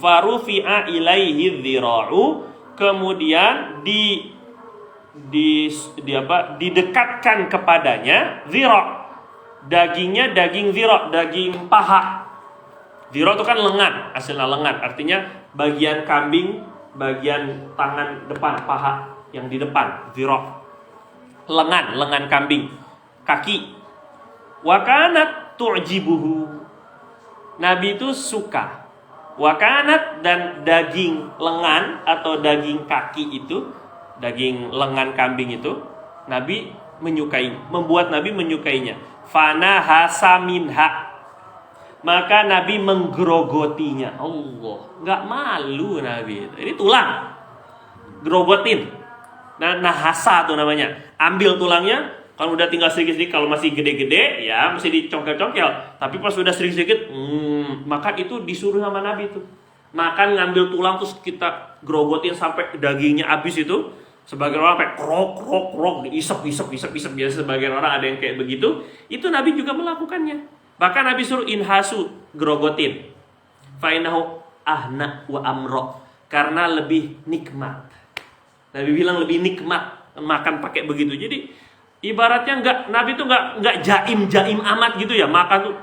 Farufi'a ilaihi dzira'u, kemudian didekatkan kepadanya zira', dagingnya daging zira', daging paha. Zira' itu kan lengan, hasilnya lengan, artinya bagian kambing, bagian tangan depan, paha yang di depan, zira'. Lengan kambing, kaki. Wa kanat tu'jibuhu, Nabi itu suka. Wa kanat, dan daging lengan atau daging kaki itu, daging lengan kambing itu Nabi menyukai, membuat Nabi menyukainya. Fana hasaminha, maka Nabi menggerogotinya. Allah, nggak malu Nabi. Ini tulang, gerogotin. Nah, nahasa tuh namanya. Ambil tulangnya, kalau udah tinggal sedikit-sedikit, kalau masih gede-gede ya mesti dicongkel-congkel. Tapi pas sudah sedikit-sedikit, maka itu disuruh sama Nabi tuh. Makan ngambil tulang terus kita gerogotin sampai dagingnya habis itu. Sebagian orang sampai krok, diisep. Biasa sebagian orang ada yang kayak begitu. Itu Nabi juga melakukannya. Bahkan Nabi suruh inhasu, gerogotin. Fainahu ahna wa amro, karena lebih nikmat. Nabi bilang lebih nikmat makan pakai begitu. Jadi ibaratnya Nabi tuh nggak jaim amat gitu ya, makan tuh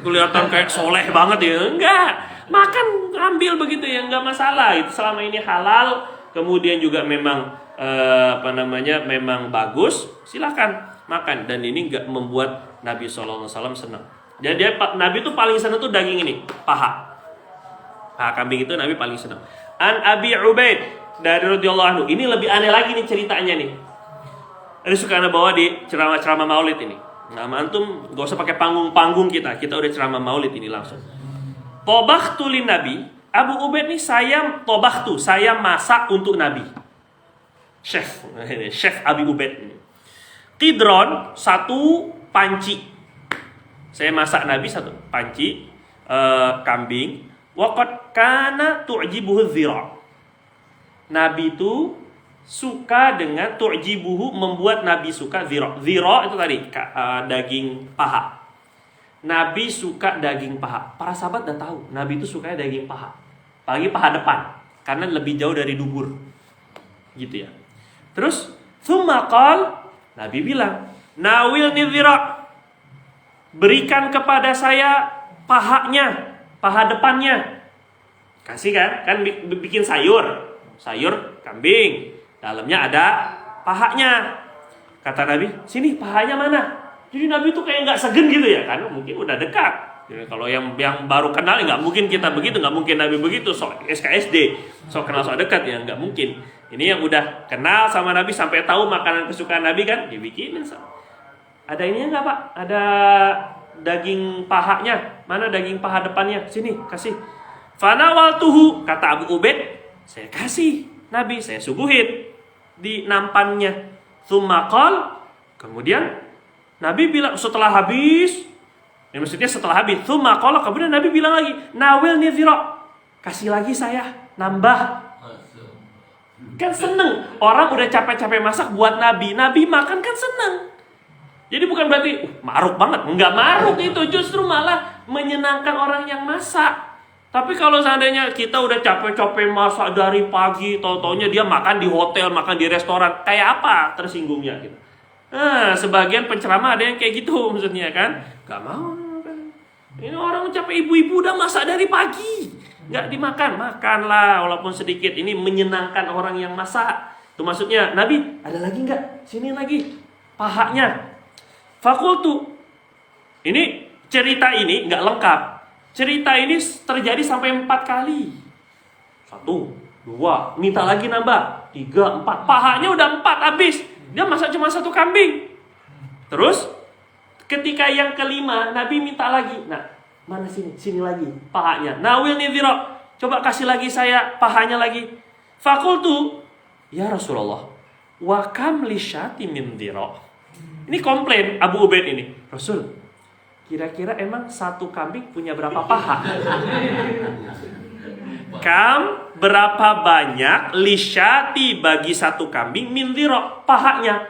kelihatan kayak soleh banget ya, enggak. Makan ambil begitu ya, enggak masalah. Itu selama ini halal, kemudian juga memang memang bagus, silakan makan. Dan ini enggak membuat Nabi SAW senang. Jadi Nabi tuh paling senang tuh daging ini, paha kambing itu Nabi paling senang. An Abi Ubaid dari radhiyallahu anhu, ini lebih aneh lagi nih ceritanya nih. Ini suka Anda bawa di ceramah-ceramah maulid ini. Nah, antum gak usah pakai panggung kita udah ceramah maulid ini langsung. Tobakhtu lin Nabi, Abu Ubaid nih, saya masak untuk Nabi. Chef Abu Ubaid. Qidron, satu panci. Saya masak Nabi satu panci kambing. Waqad kana tu'jibuhu dzira'. Nabi itu suka dengan tu'jibuhu, membuat Nabi suka dzira'. Dzira' itu tadi daging paha. Nabi suka daging paha. Para sahabat udah tahu Nabi itu sukanya daging paha. Apalagi paha depan, karena lebih jauh dari dubur. Gitu ya. Terus Tsumma qala, Nabi bilang, nawilni dhira', berikan kepada saya pahanya, paha depannya. Kasih kan bikin sayur kambing, dalamnya ada pahanya. Kata Nabi, sini pahanya mana? Jadi Nabi tuh kayak nggak segen gitu ya, karena mungkin udah dekat. Jadi kalau yang baru kenal nggak mungkin kita begitu, nggak mungkin Nabi begitu, sok SKSD, sok kenal sok dekat ya, nggak mungkin. Ini yang udah kenal sama Nabi sampai tahu makanan kesukaan Nabi kan, dibikinin. Ada ininya nggak Pak? Ada daging pahanya? Mana daging paha depannya? Sini kasih. Fanawaltuhu, kata Abu Ubaid, saya kasih Nabi, saya suguhin di nampannya. Tsumma qala, kemudian Nabi bilang setelah habis. Ini maksudnya setelah habis. Tsumma qala, kemudian Nabi bilang lagi, nawilni dhira', kasih lagi saya, nambah. Kan seneng. Orang udah capek-capek masak buat Nabi makan kan seneng. Jadi bukan berarti maruk banget. Enggak maruk itu, justru malah menyenangkan orang yang masak. Tapi kalau seandainya kita udah capek-capek masak dari pagi, tau-taunya dia makan di hotel, makan di restoran, kayak apa tersinggungnya gitu. Nah, sebagian penceramah ada yang kayak gitu maksudnya kan. Gak mau kan. Ini orang capek, ibu-ibu udah masak dari pagi, gak dimakan. Makanlah walaupun sedikit. Ini menyenangkan orang yang masak. Itu maksudnya. Nabi, ada lagi gak? Sini lagi pahanya. Fakultu. Ini cerita ini gak lengkap. Cerita ini terjadi sampai 4 kali. 1, 2, minta lagi nambah 3, 4. Pahanya udah 4 habis. Dia masak cuma 1 kambing. Terus ketika yang kelima Nabi minta lagi. Nah, mana sini? Sini lagi pahanya. Nawilni dhira', coba kasih lagi saya pahanya lagi. Fakultu, ya Rasulullah, wa kam li syati min dhira'. Ini komplain Abu Ubaid ini. Rasul, kira-kira emang 1 kambing punya berapa paha? Kam, berapa banyak lisyati bagi 1 kambing min dhira', pahanya.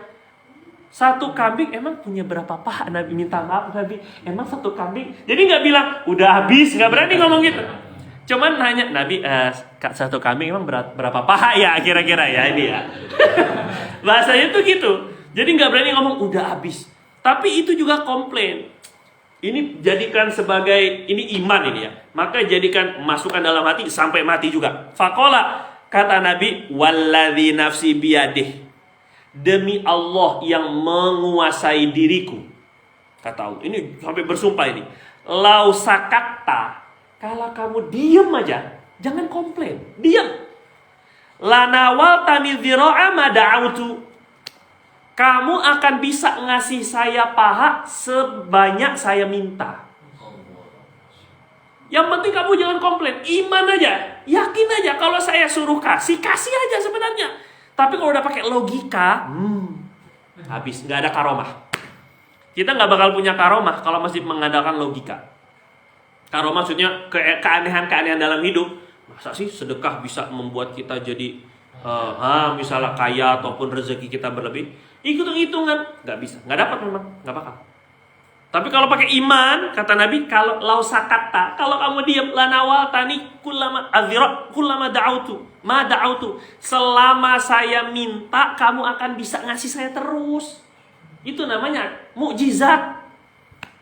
1 kambing emang punya berapa paha? Nabi minta maaf, Nabi, emang 1 kambing? Jadi nggak bilang udah habis, nggak berani ngomong gitu. Cuman nanya, Nabi, 1 kambing emang berapa paha ya kira-kira ya ini ya. Bahasanya tuh gitu. Jadi nggak berani ngomong udah habis. Tapi itu juga komplain. Ini jadikan sebagai, ini iman ini ya. Maka jadikan masukkan dalam hati sampai mati juga. Faqala, kata Nabi, walladzi nafsi biyadih, demi Allah yang menguasai diriku. Kata Allah, ini sampai bersumpah ini. Lau sakatta, kalau kamu diam aja, jangan komplain, diam. Lanawaltani dhira'a ma da'autu, kamu akan bisa ngasih saya paha sebanyak saya minta. Yang penting kamu jangan komplain. Iman aja. Yakin aja. Kalau saya suruh kasih aja sebenarnya. Tapi kalau udah pakai logika, habis. Gak ada karomah. Kita gak bakal punya karomah kalau masih mengandalkan logika. Karomah maksudnya keanehan-keanehan dalam hidup. Masa sih sedekah bisa membuat kita jadi misalnya kaya ataupun rezeki kita berlebih? Hitung-hitungan nggak bisa, nggak dapat memang, nggak bakal. Tapi kalau pakai iman, kata Nabi, kalau lausakata, kalau kamu diam, lanawal tani kulama azira kulama da'autu ma da'autu, selama saya minta kamu akan bisa ngasih saya terus. Itu namanya mukjizat.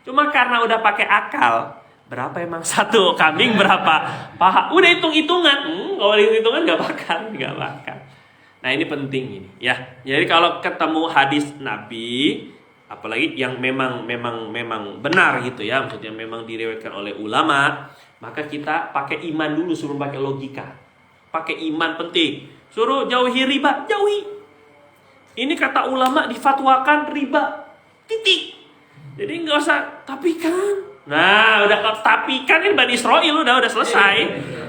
Cuma karena udah pakai akal, berapa emang 1 kambing berapa paha? Udah hitung-hitungan. Kalau hitung-hitungan nggak bakal. Nah ini penting ini ya. Jadi kalau ketemu hadis Nabi, apalagi yang memang benar gitu ya, maksudnya memang diriwayatkan oleh ulama, maka kita pakai iman dulu sebelum pakai logika. Pakai iman penting. Suruh jauhi riba, jauhi. Ini kata ulama difatwakan riba. Titik. Jadi nggak usah tapi kan. Nah, udah tapi kan ini Bani Israil udah selesai.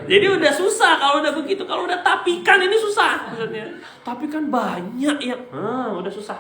Jadi udah susah kalau udah begitu. Kalau udah tapi kan ini susah maksudnya. Tapi kan banyak yang udah susah.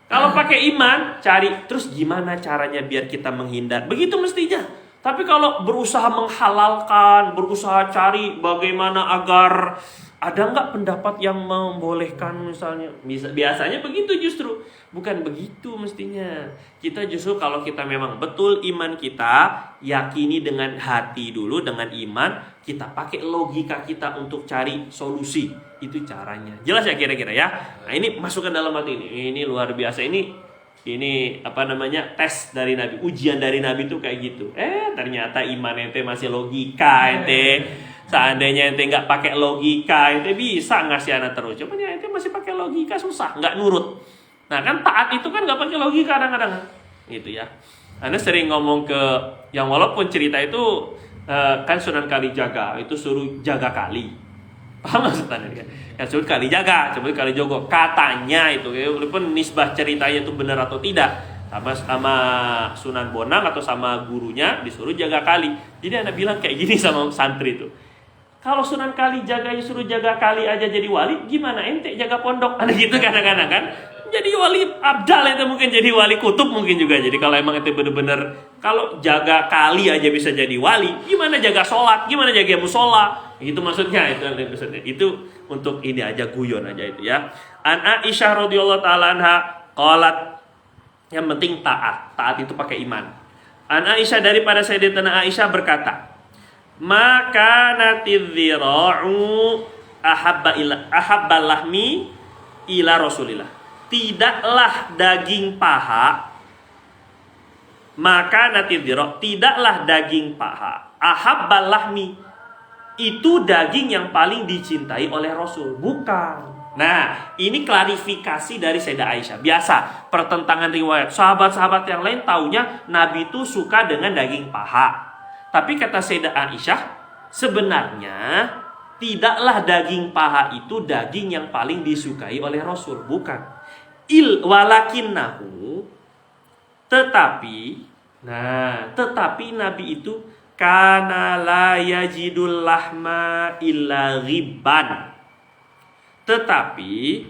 Kalau pakai iman, cari terus gimana caranya biar kita menghindar. Begitu mestinya. Tapi kalau berusaha menghalalkan, berusaha cari bagaimana agar ada nggak pendapat yang membolehkan misalnya. Biasanya begitu justru. Bukan begitu mestinya. Kita justru kalau kita memang betul iman kita, yakini dengan hati dulu, dengan iman, kita pakai logika kita untuk cari solusi. Itu caranya. Jelas ya kira-kira ya? Nah, ini masukkan dalam hati ini. Ini luar biasa. Ini apa namanya, tes dari Nabi, ujian dari Nabi itu kayak gitu. Ternyata iman ente masih logika ente. Seandainya ente nggak pakai logika, ente bisa ngasih anak terus. Cuman ya ente masih pakai logika, susah, nggak nurut. Nah kan taat itu kan nggak pakai logika kadang-kadang, gitu ya. Anda sering ngomong ke yang walaupun cerita itu kan Sunan Kalijaga itu suruh jaga kali. Paham maksudnya kan? Ya sebut kali jaga, sebut kali jogo. Katanya itu, walaupun nisbah ceritanya itu benar atau tidak, sama Sunan Bonang atau sama gurunya disuruh jaga kali. Jadi Anda bilang kayak gini sama santri itu. Kalau Sunan Kalijaga suruh jaga kali aja jadi wali, gimana ente jaga pondok? Ada gitu kadang-kadang kan? Jadi wali abdal itu mungkin jadi wali kutub mungkin juga. Jadi kalau emang ente bener-bener kalau jaga kali aja bisa jadi wali, gimana jaga sholat? Gimana jaga musola? Itu maksudnya itu untuk ini aja, guyon aja itu ya. An Aisyah radhiyallahu taala anha qalat, yang penting taat itu pakai iman. An Aisyah, daripada Sayyidatina Aisyah berkata, maka natidhira'u ahabba lahmi ila Rasulillah. Tidaklah daging paha, maka natidhira', tidaklah daging paha, ahabba lahmi, itu daging yang paling dicintai oleh Rasul, bukan. Nah, ini klarifikasi dari Sayyidah Aisyah. Biasa pertentangan riwayat, sahabat-sahabat yang lain taunya Nabi itu suka dengan daging paha. Tapi kata Sayyidah Aisyah, sebenarnya tidaklah daging paha itu daging yang paling disukai oleh Rasul, bukan. Walakinnahu, tetapi Nabi itu kana la yajidul lahma illa ghibban. Tetapi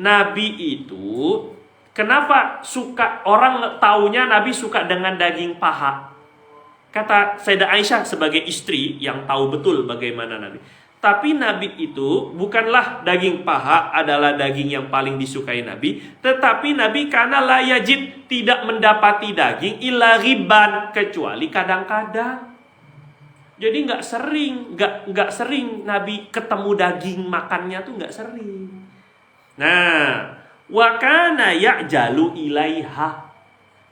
Nabi itu kenapa suka, orang taunya Nabi suka dengan daging paha? Kata Sayyidah Aisyah sebagai istri yang tahu betul bagaimana Nabi. Tapi Nabi itu bukanlah daging paha adalah daging yang paling disukai Nabi, tetapi Nabi karena la yajid, tidak mendapati daging illa riban, kecuali kadang-kadang. Jadi nggak sering Nabi ketemu daging, makannya tuh nggak sering. Nah, wa kana ya'jalu ilaiha,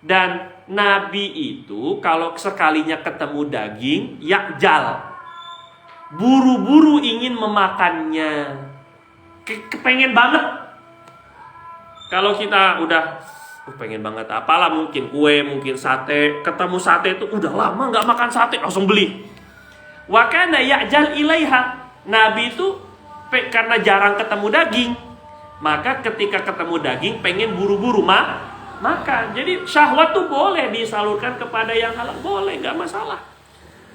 dan Nabi itu kalau sekalinya ketemu daging, ya'jal, buru-buru ingin memakannya, kepengen banget. Kalau kita udah pengen banget apalah, mungkin kue, mungkin sate, ketemu sate itu udah lama nggak makan sate, langsung beli. Wa kana ya'jal ilaiha, Nabi itu karena jarang ketemu daging, maka ketika ketemu daging pengen buru-buru makan. Jadi syahwat tuh boleh disalurkan kepada yang halal, boleh, nggak masalah.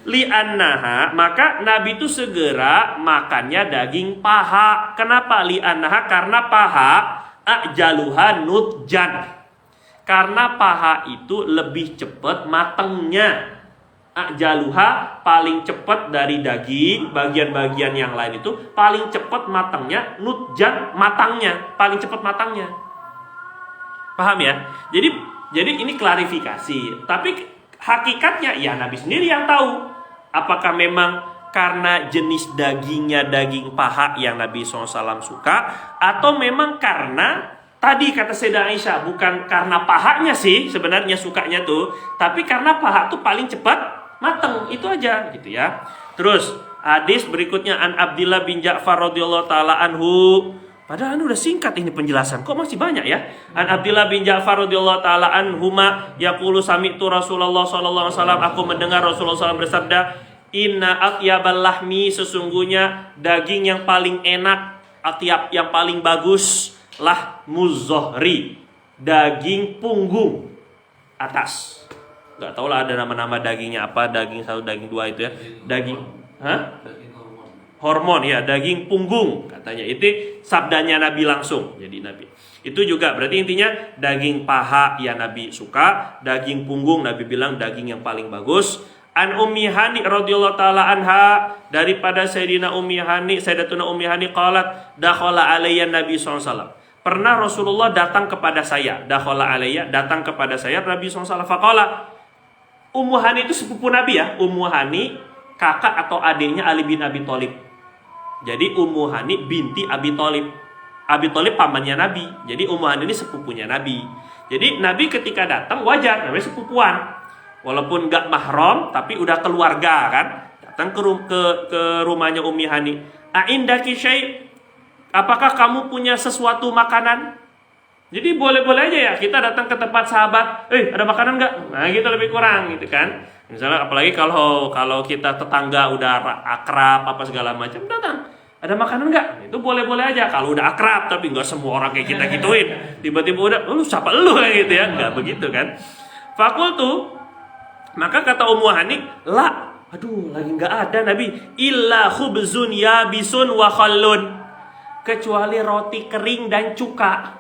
Li'annaha, maka Nabi itu segera makannya daging paha. Kenapa li'annaha? Karena paha ajaluha nutjan, karena paha itu lebih cepat matangnya. Ajaluha, paling cepat dari daging, bagian-bagian yang lain itu paling cepat matangnya. Nutjan, matangnya, paling cepat matangnya. Paham ya? Jadi ini klarifikasi. Tapi hakikatnya ya Nabi sendiri yang tahu. Apakah memang karena jenis dagingnya daging paha yang Nabi SAW suka, atau memang karena tadi kata Sayyidah Aisyah, bukan karena pahanya sih sebenarnya sukanya tuh, tapi karena paha tuh paling cepat mateng, itu aja gitu ya. Terus hadis berikutnya, an Abdillah bin Ja'far radhiyallahu taala anhu. Padahal udah singkat ini penjelasan, kok masih banyak ya? An Abdillah bin Ja'far radhiyallahu taala anhuma yaqulu sami'tu Rasulullah sallallahu alaihi wasallam, aku mendengar Rasulullah SAW bersabda, inna atyabal lahmi, sesungguhnya daging yang paling enak, atyab yang paling bagus, lahmuz zuhri, daging punggung atas. Enggak tahu lah ada nama-nama dagingnya apa, daging 1, daging 2 itu ya. Daging hormon ya, daging punggung katanya. Itu sabdanya Nabi langsung. Jadi Nabi itu juga berarti intinya daging paha ya Nabi suka, daging punggung Nabi bilang daging yang paling bagus. An Ummi Hani radhiyallahu taala anha, daripada Sayyidina Ummi Hani, Sayyidatuna Ummi Hani qalat, dakhala alayya Nabi sallallahu alaihi wasallam. Pernah Rasulullah datang kepada saya, dakhala alayya, datang kepada saya Nabi sallallahu alaihi wasallam. Faqala, Ummu Hani itu sepupu Nabi ya. Ummu Hani kakak atau adiknya Ali bin Abi Thalib. Jadi Ummu Hani binti Abi Thalib. Abi Thalib pamannya Nabi. Jadi Ummu Hani ini sepupunya Nabi. Jadi Nabi ketika datang wajar, namanya sepupuan. Walaupun nggak mahram, tapi udah keluarga kan. Datang ke rumahnya Ummi Hani. Aindaki syai'? Apakah kamu punya sesuatu makanan? Jadi boleh-boleh aja ya kita datang ke tempat sahabat, ada makanan nggak? Nah gitu lebih kurang gitu kan. Misalnya apalagi kalau kita tetangga udah akrab apa segala macam, datang, ada makanan nggak? Itu boleh-boleh aja kalau udah akrab, tapi nggak semua orang kayak kita gituin. Tiba-tiba udah, lu siapa lu kayak gitu ya? Nggak begitu kan? Fakultu, maka kata Ummu Hani, lagi nggak ada Nabi, illa khubzun yabisun wa khallun, kecuali roti kering dan cuka.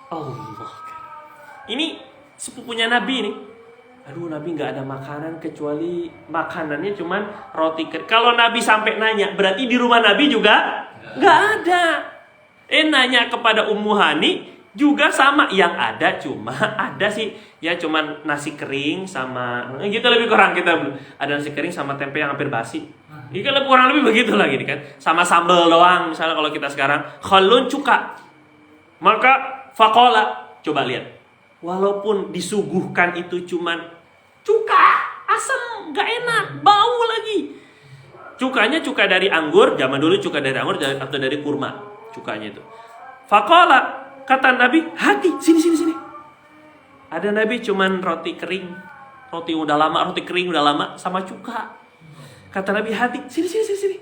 Allah, ini sepupunya Nabi nih. Nabi nggak ada makanan kecuali makanannya cuman roti kering. Kalau Nabi sampai nanya, berarti di rumah Nabi juga nggak ada. Nanya kepada Ummu Hani juga sama, yang ada cuma ada sih ya cuman nasi kering sama gitu, lebih kurang kita ada nasi kering sama tempe yang hampir basi. Ini kan kurang lebih begitu lagi kan, sama sambal doang. Misalnya kalau kita sekarang khalun cuka, maka faqala, coba lihat, walaupun disuguhkan itu cuman cuka asam, gak enak, bau lagi. Cukanya cuka dari anggur, zaman dulu cuka dari anggur atau dari kurma, cukanya itu. Faqala, kata Nabi, hati, sini. Ada Nabi cuman roti kering, roti kering udah lama sama cuka. Kata Nabi, hati, sini.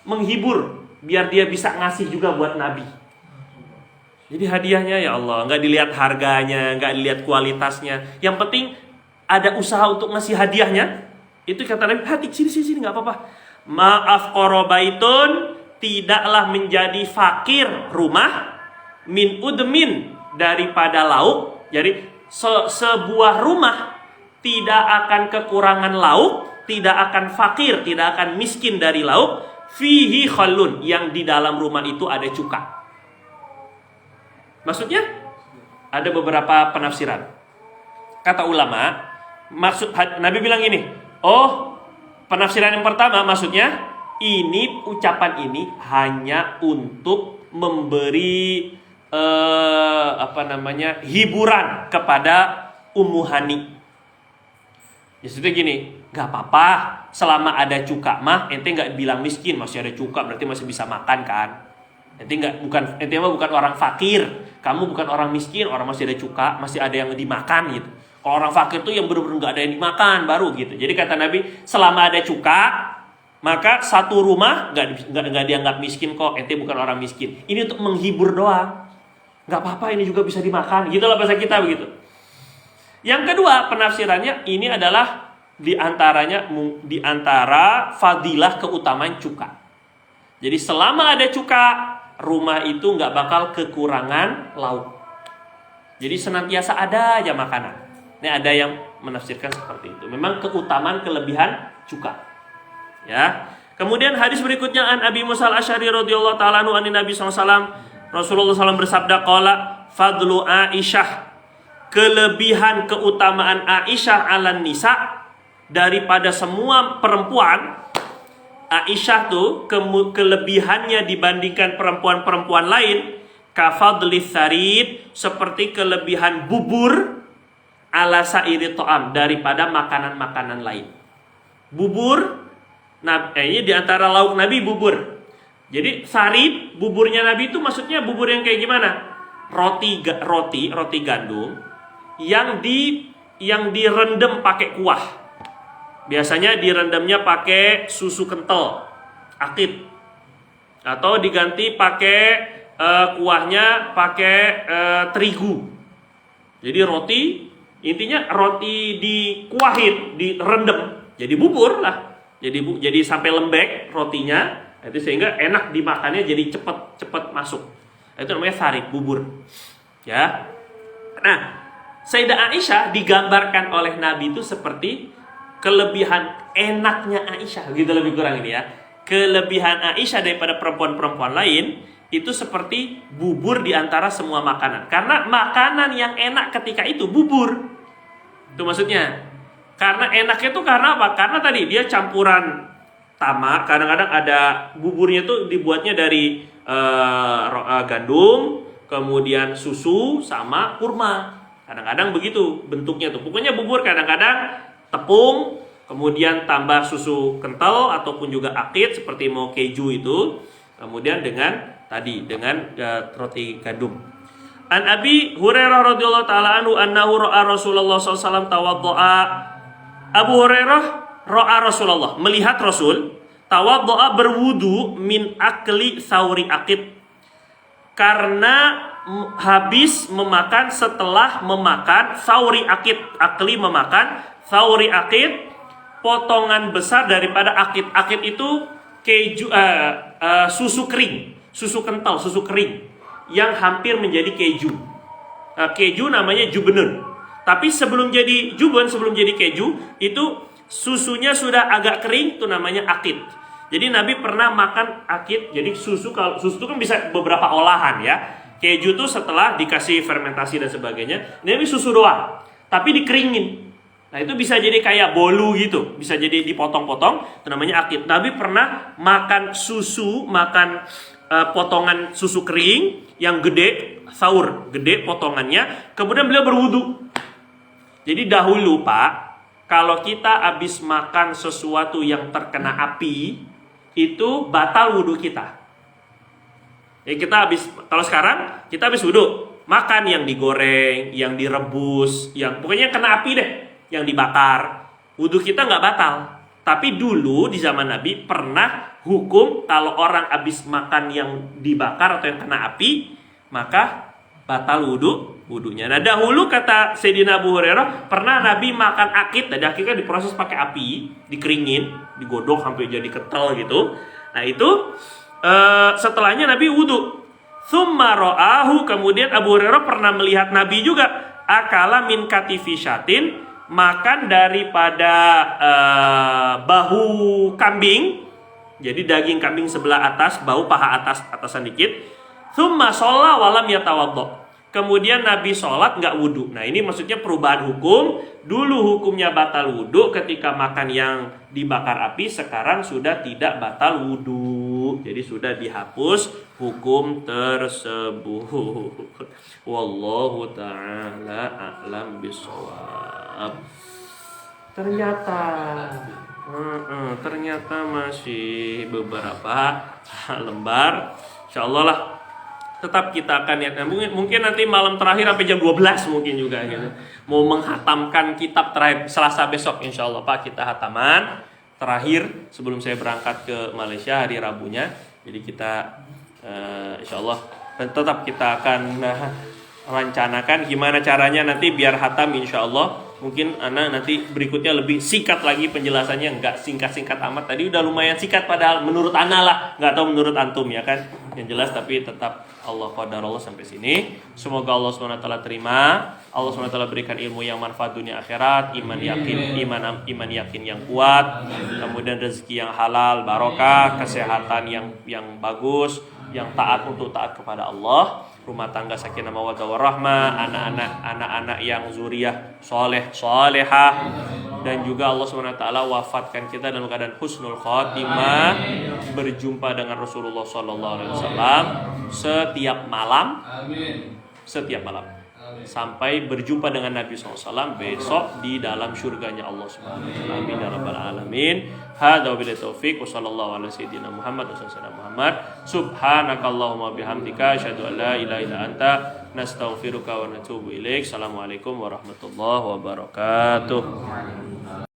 Menghibur, biar dia bisa ngasih juga buat Nabi. Jadi hadiahnya ya Allah, nggak dilihat harganya, nggak dilihat kualitasnya. Yang penting ada usaha untuk ngasih hadiahnya. Itu kata Nabi, hati, sini, nggak apa-apa. Maaf qorobaitun, tidaklah menjadi fakir rumah, min udmin, daripada lauk. Jadi sebuah rumah tidak akan kekurangan lauk, tidak akan fakir, tidak akan miskin dari lauk. Fihi khallun, yang di dalam rumah itu ada cuka. Maksudnya ada beberapa penafsiran. Kata ulama, maksud Nabi bilang ini, penafsiran yang pertama maksudnya ini, ucapan ini hanya untuk memberi hiburan kepada Ummu Hani. Jadi gini, gak apa-apa selama ada cuka mah, ente gak bilang miskin, masih ada cuka berarti masih bisa makan kan. Ente bukan orang fakir, kamu bukan orang miskin, orang masih ada cuka, masih ada yang dimakan gitu. Kalau orang fakir tuh yang benar-benar nggak ada yang dimakan baru gitu. Jadi kata Nabi, selama ada cuka, maka satu rumah nggak dianggap miskin kok. Ente bukan orang miskin. Ini untuk menghibur doang. Nggak apa-apa, ini juga bisa dimakan. Gitulah bahasa kita begitu. Yang kedua penafsirannya ini adalah di antara fadilah keutamaan cuka. Jadi selama ada cuka, rumah itu nggak bakal kekurangan lauk. Jadi senantiasa ada aja makanan. Ini ada yang menafsirkan seperti itu. Memang keutamaan kelebihan cuka. Ya. Kemudian hadis berikutnya an Abi Musa al-Asy'ari radhiyallahu ta'ala anhu an Nabi SAW. Rasulullah SAW bersabda, qala fadlu Aisyah, kelebihan keutamaan Aisyah 'alan nisa, daripada semua perempuan. Aisyah tuh kelebihannya dibandingkan perempuan-perempuan lain, kafadli tsarid, seperti kelebihan bubur, ala sairi to'am, daripada makanan-makanan lain. Bubur, ini diantara lauk Nabi bubur. Jadi sarid, buburnya Nabi itu maksudnya bubur yang kayak gimana? Roti gandum yang direndam pakai kuah. Biasanya direndamnya pakai susu kental, akid, atau diganti pakai kuahnya pakai terigu. Jadi roti, intinya roti dikuahin, direndam, jadi bubur lah. Jadi sampai lembek rotinya, itu sehingga enak dimakannya, jadi cepat masuk. Itu namanya sarid, bubur. Ya. Nah, Sayyidah Aisyah digambarkan oleh Nabi itu seperti kelebihan enaknya Aisyah, gitu lebih kurang ini ya. Kelebihan Aisyah daripada perempuan-perempuan lain itu seperti bubur di antara semua makanan. Karena makanan yang enak ketika itu bubur. Itu maksudnya. Karena enaknya itu karena apa? Karena tadi dia campuran tamak, kadang-kadang ada buburnya tuh dibuatnya dari gandum, kemudian susu sama kurma. Kadang-kadang begitu bentuknya tuh. Pokoknya bubur kadang-kadang tepung, kemudian tambah susu kental ataupun juga akid seperti mau keju itu. Kemudian dengan roti gandum. An Abi Hurairah radhiyallahu taala anhu annahu ra'a Rasulullah sallallahu alaihi wasallam tawaddoa. Abu Hurairah ra'a Rasulullah, melihat Rasul tawaddoa berwudu min akli sauri akid, karena habis memakan setelah memakan sauri akid. Akli memakan, sauri akid potongan besar daripada akid. Akid itu keju, susu kering, susu kental, susu kering yang hampir menjadi keju. Keju namanya jubenun. Tapi sebelum jadi jubun, sebelum jadi keju, itu susunya sudah agak kering, itu namanya akid. Jadi Nabi pernah makan akid. Jadi kalau susu itu kan bisa beberapa olahan ya. Keju itu setelah dikasih fermentasi dan sebagainya, ini susu doang, tapi dikeringin. Nah itu bisa jadi kayak bolu gitu, bisa jadi dipotong-potong, itu namanya akid. Nabi pernah makan susu, makan potongan susu kering yang gede, saur, gede potongannya, kemudian beliau berwudu. Jadi dahulu Pak, kalau kita habis makan sesuatu yang terkena api, itu batal wudu kita. Ya kalau sekarang kita habis wudhu, makan yang digoreng, yang direbus, yang pokoknya kena api deh, yang dibakar, wudhu kita nggak batal. Tapi dulu di zaman Nabi pernah hukum kalau orang habis makan yang dibakar atau yang kena api, maka batal wudhunya. Nah dahulu kata Sayyidina Abu Hurairah, pernah Nabi makan akid, tadi akid kan diproses pakai api, dikeringin, digodok sampai jadi kental gitu. Nah itu setelahnya Nabi wudhu. Tsumma ra'ahu, kemudian Abu Hurairah pernah melihat Nabi juga akala min katifi syatin, makan daripada bahu kambing. Jadi daging kambing sebelah atas, bahu paha atasan dikit. Tsumma sholla walam yatawaddo, kemudian Nabi sholat nggak wudhu. Nah ini maksudnya perubahan hukum. Dulu hukumnya batal wudhu ketika makan yang dibakar api, sekarang sudah tidak batal wudhu. Jadi sudah dihapus hukum tersebut. Wallahu ta'ala a'lam bishawab. Ternyata masih beberapa lembar. Insyaallah lah. Tetap kita akan lihat. Mungkin nanti malam terakhir sampai jam 12 mungkin juga gitu. Mau menghatamkan kitab terakhir Selasa besok insyaallah Pak, kita hataman terakhir sebelum saya berangkat ke Malaysia hari Rabunya. Jadi kita insyaallah tetap kita akan rencanakan gimana caranya nanti biar hatam insyaallah. Mungkin Ana nanti berikutnya lebih singkat lagi penjelasannya, enggak singkat-singkat amat. Tadi udah lumayan singkat padahal menurut Ana lah, enggak tahu menurut antum ya kan. Yang jelas tapi tetap Allah qadarullah sampai sini. Semoga Allah SWT terima. Allah SWT berikan ilmu yang manfaat dunia akhirat, iman yakin yang kuat, kemudian rezeki yang halal, barokah, kesehatan yang bagus, yang taat untuk taat kepada Allah, rumah tangga sakinah mawaddah warahmah, anak-anak yang zuriyah solehah, dan juga Allah SWT wafatkan kita dalam keadaan husnul khatimah, berjumpa dengan Rasulullah SAW setiap malam, sampai berjumpa dengan Nabi SAW besok di dalam surganya Allah Subhanahu wa taala. Amin ya rabbal alamin. Hadza wabillahi taufik wa sallallahu ala sayyidina Muhammad wa sallallahu Muhammad. Subhanakallahumma bihamdika asyhadu an la ilaha illa anta nastaghfiruka wa natubu ilaik. Assalamualaikum warahmatullahi wabarakatuh.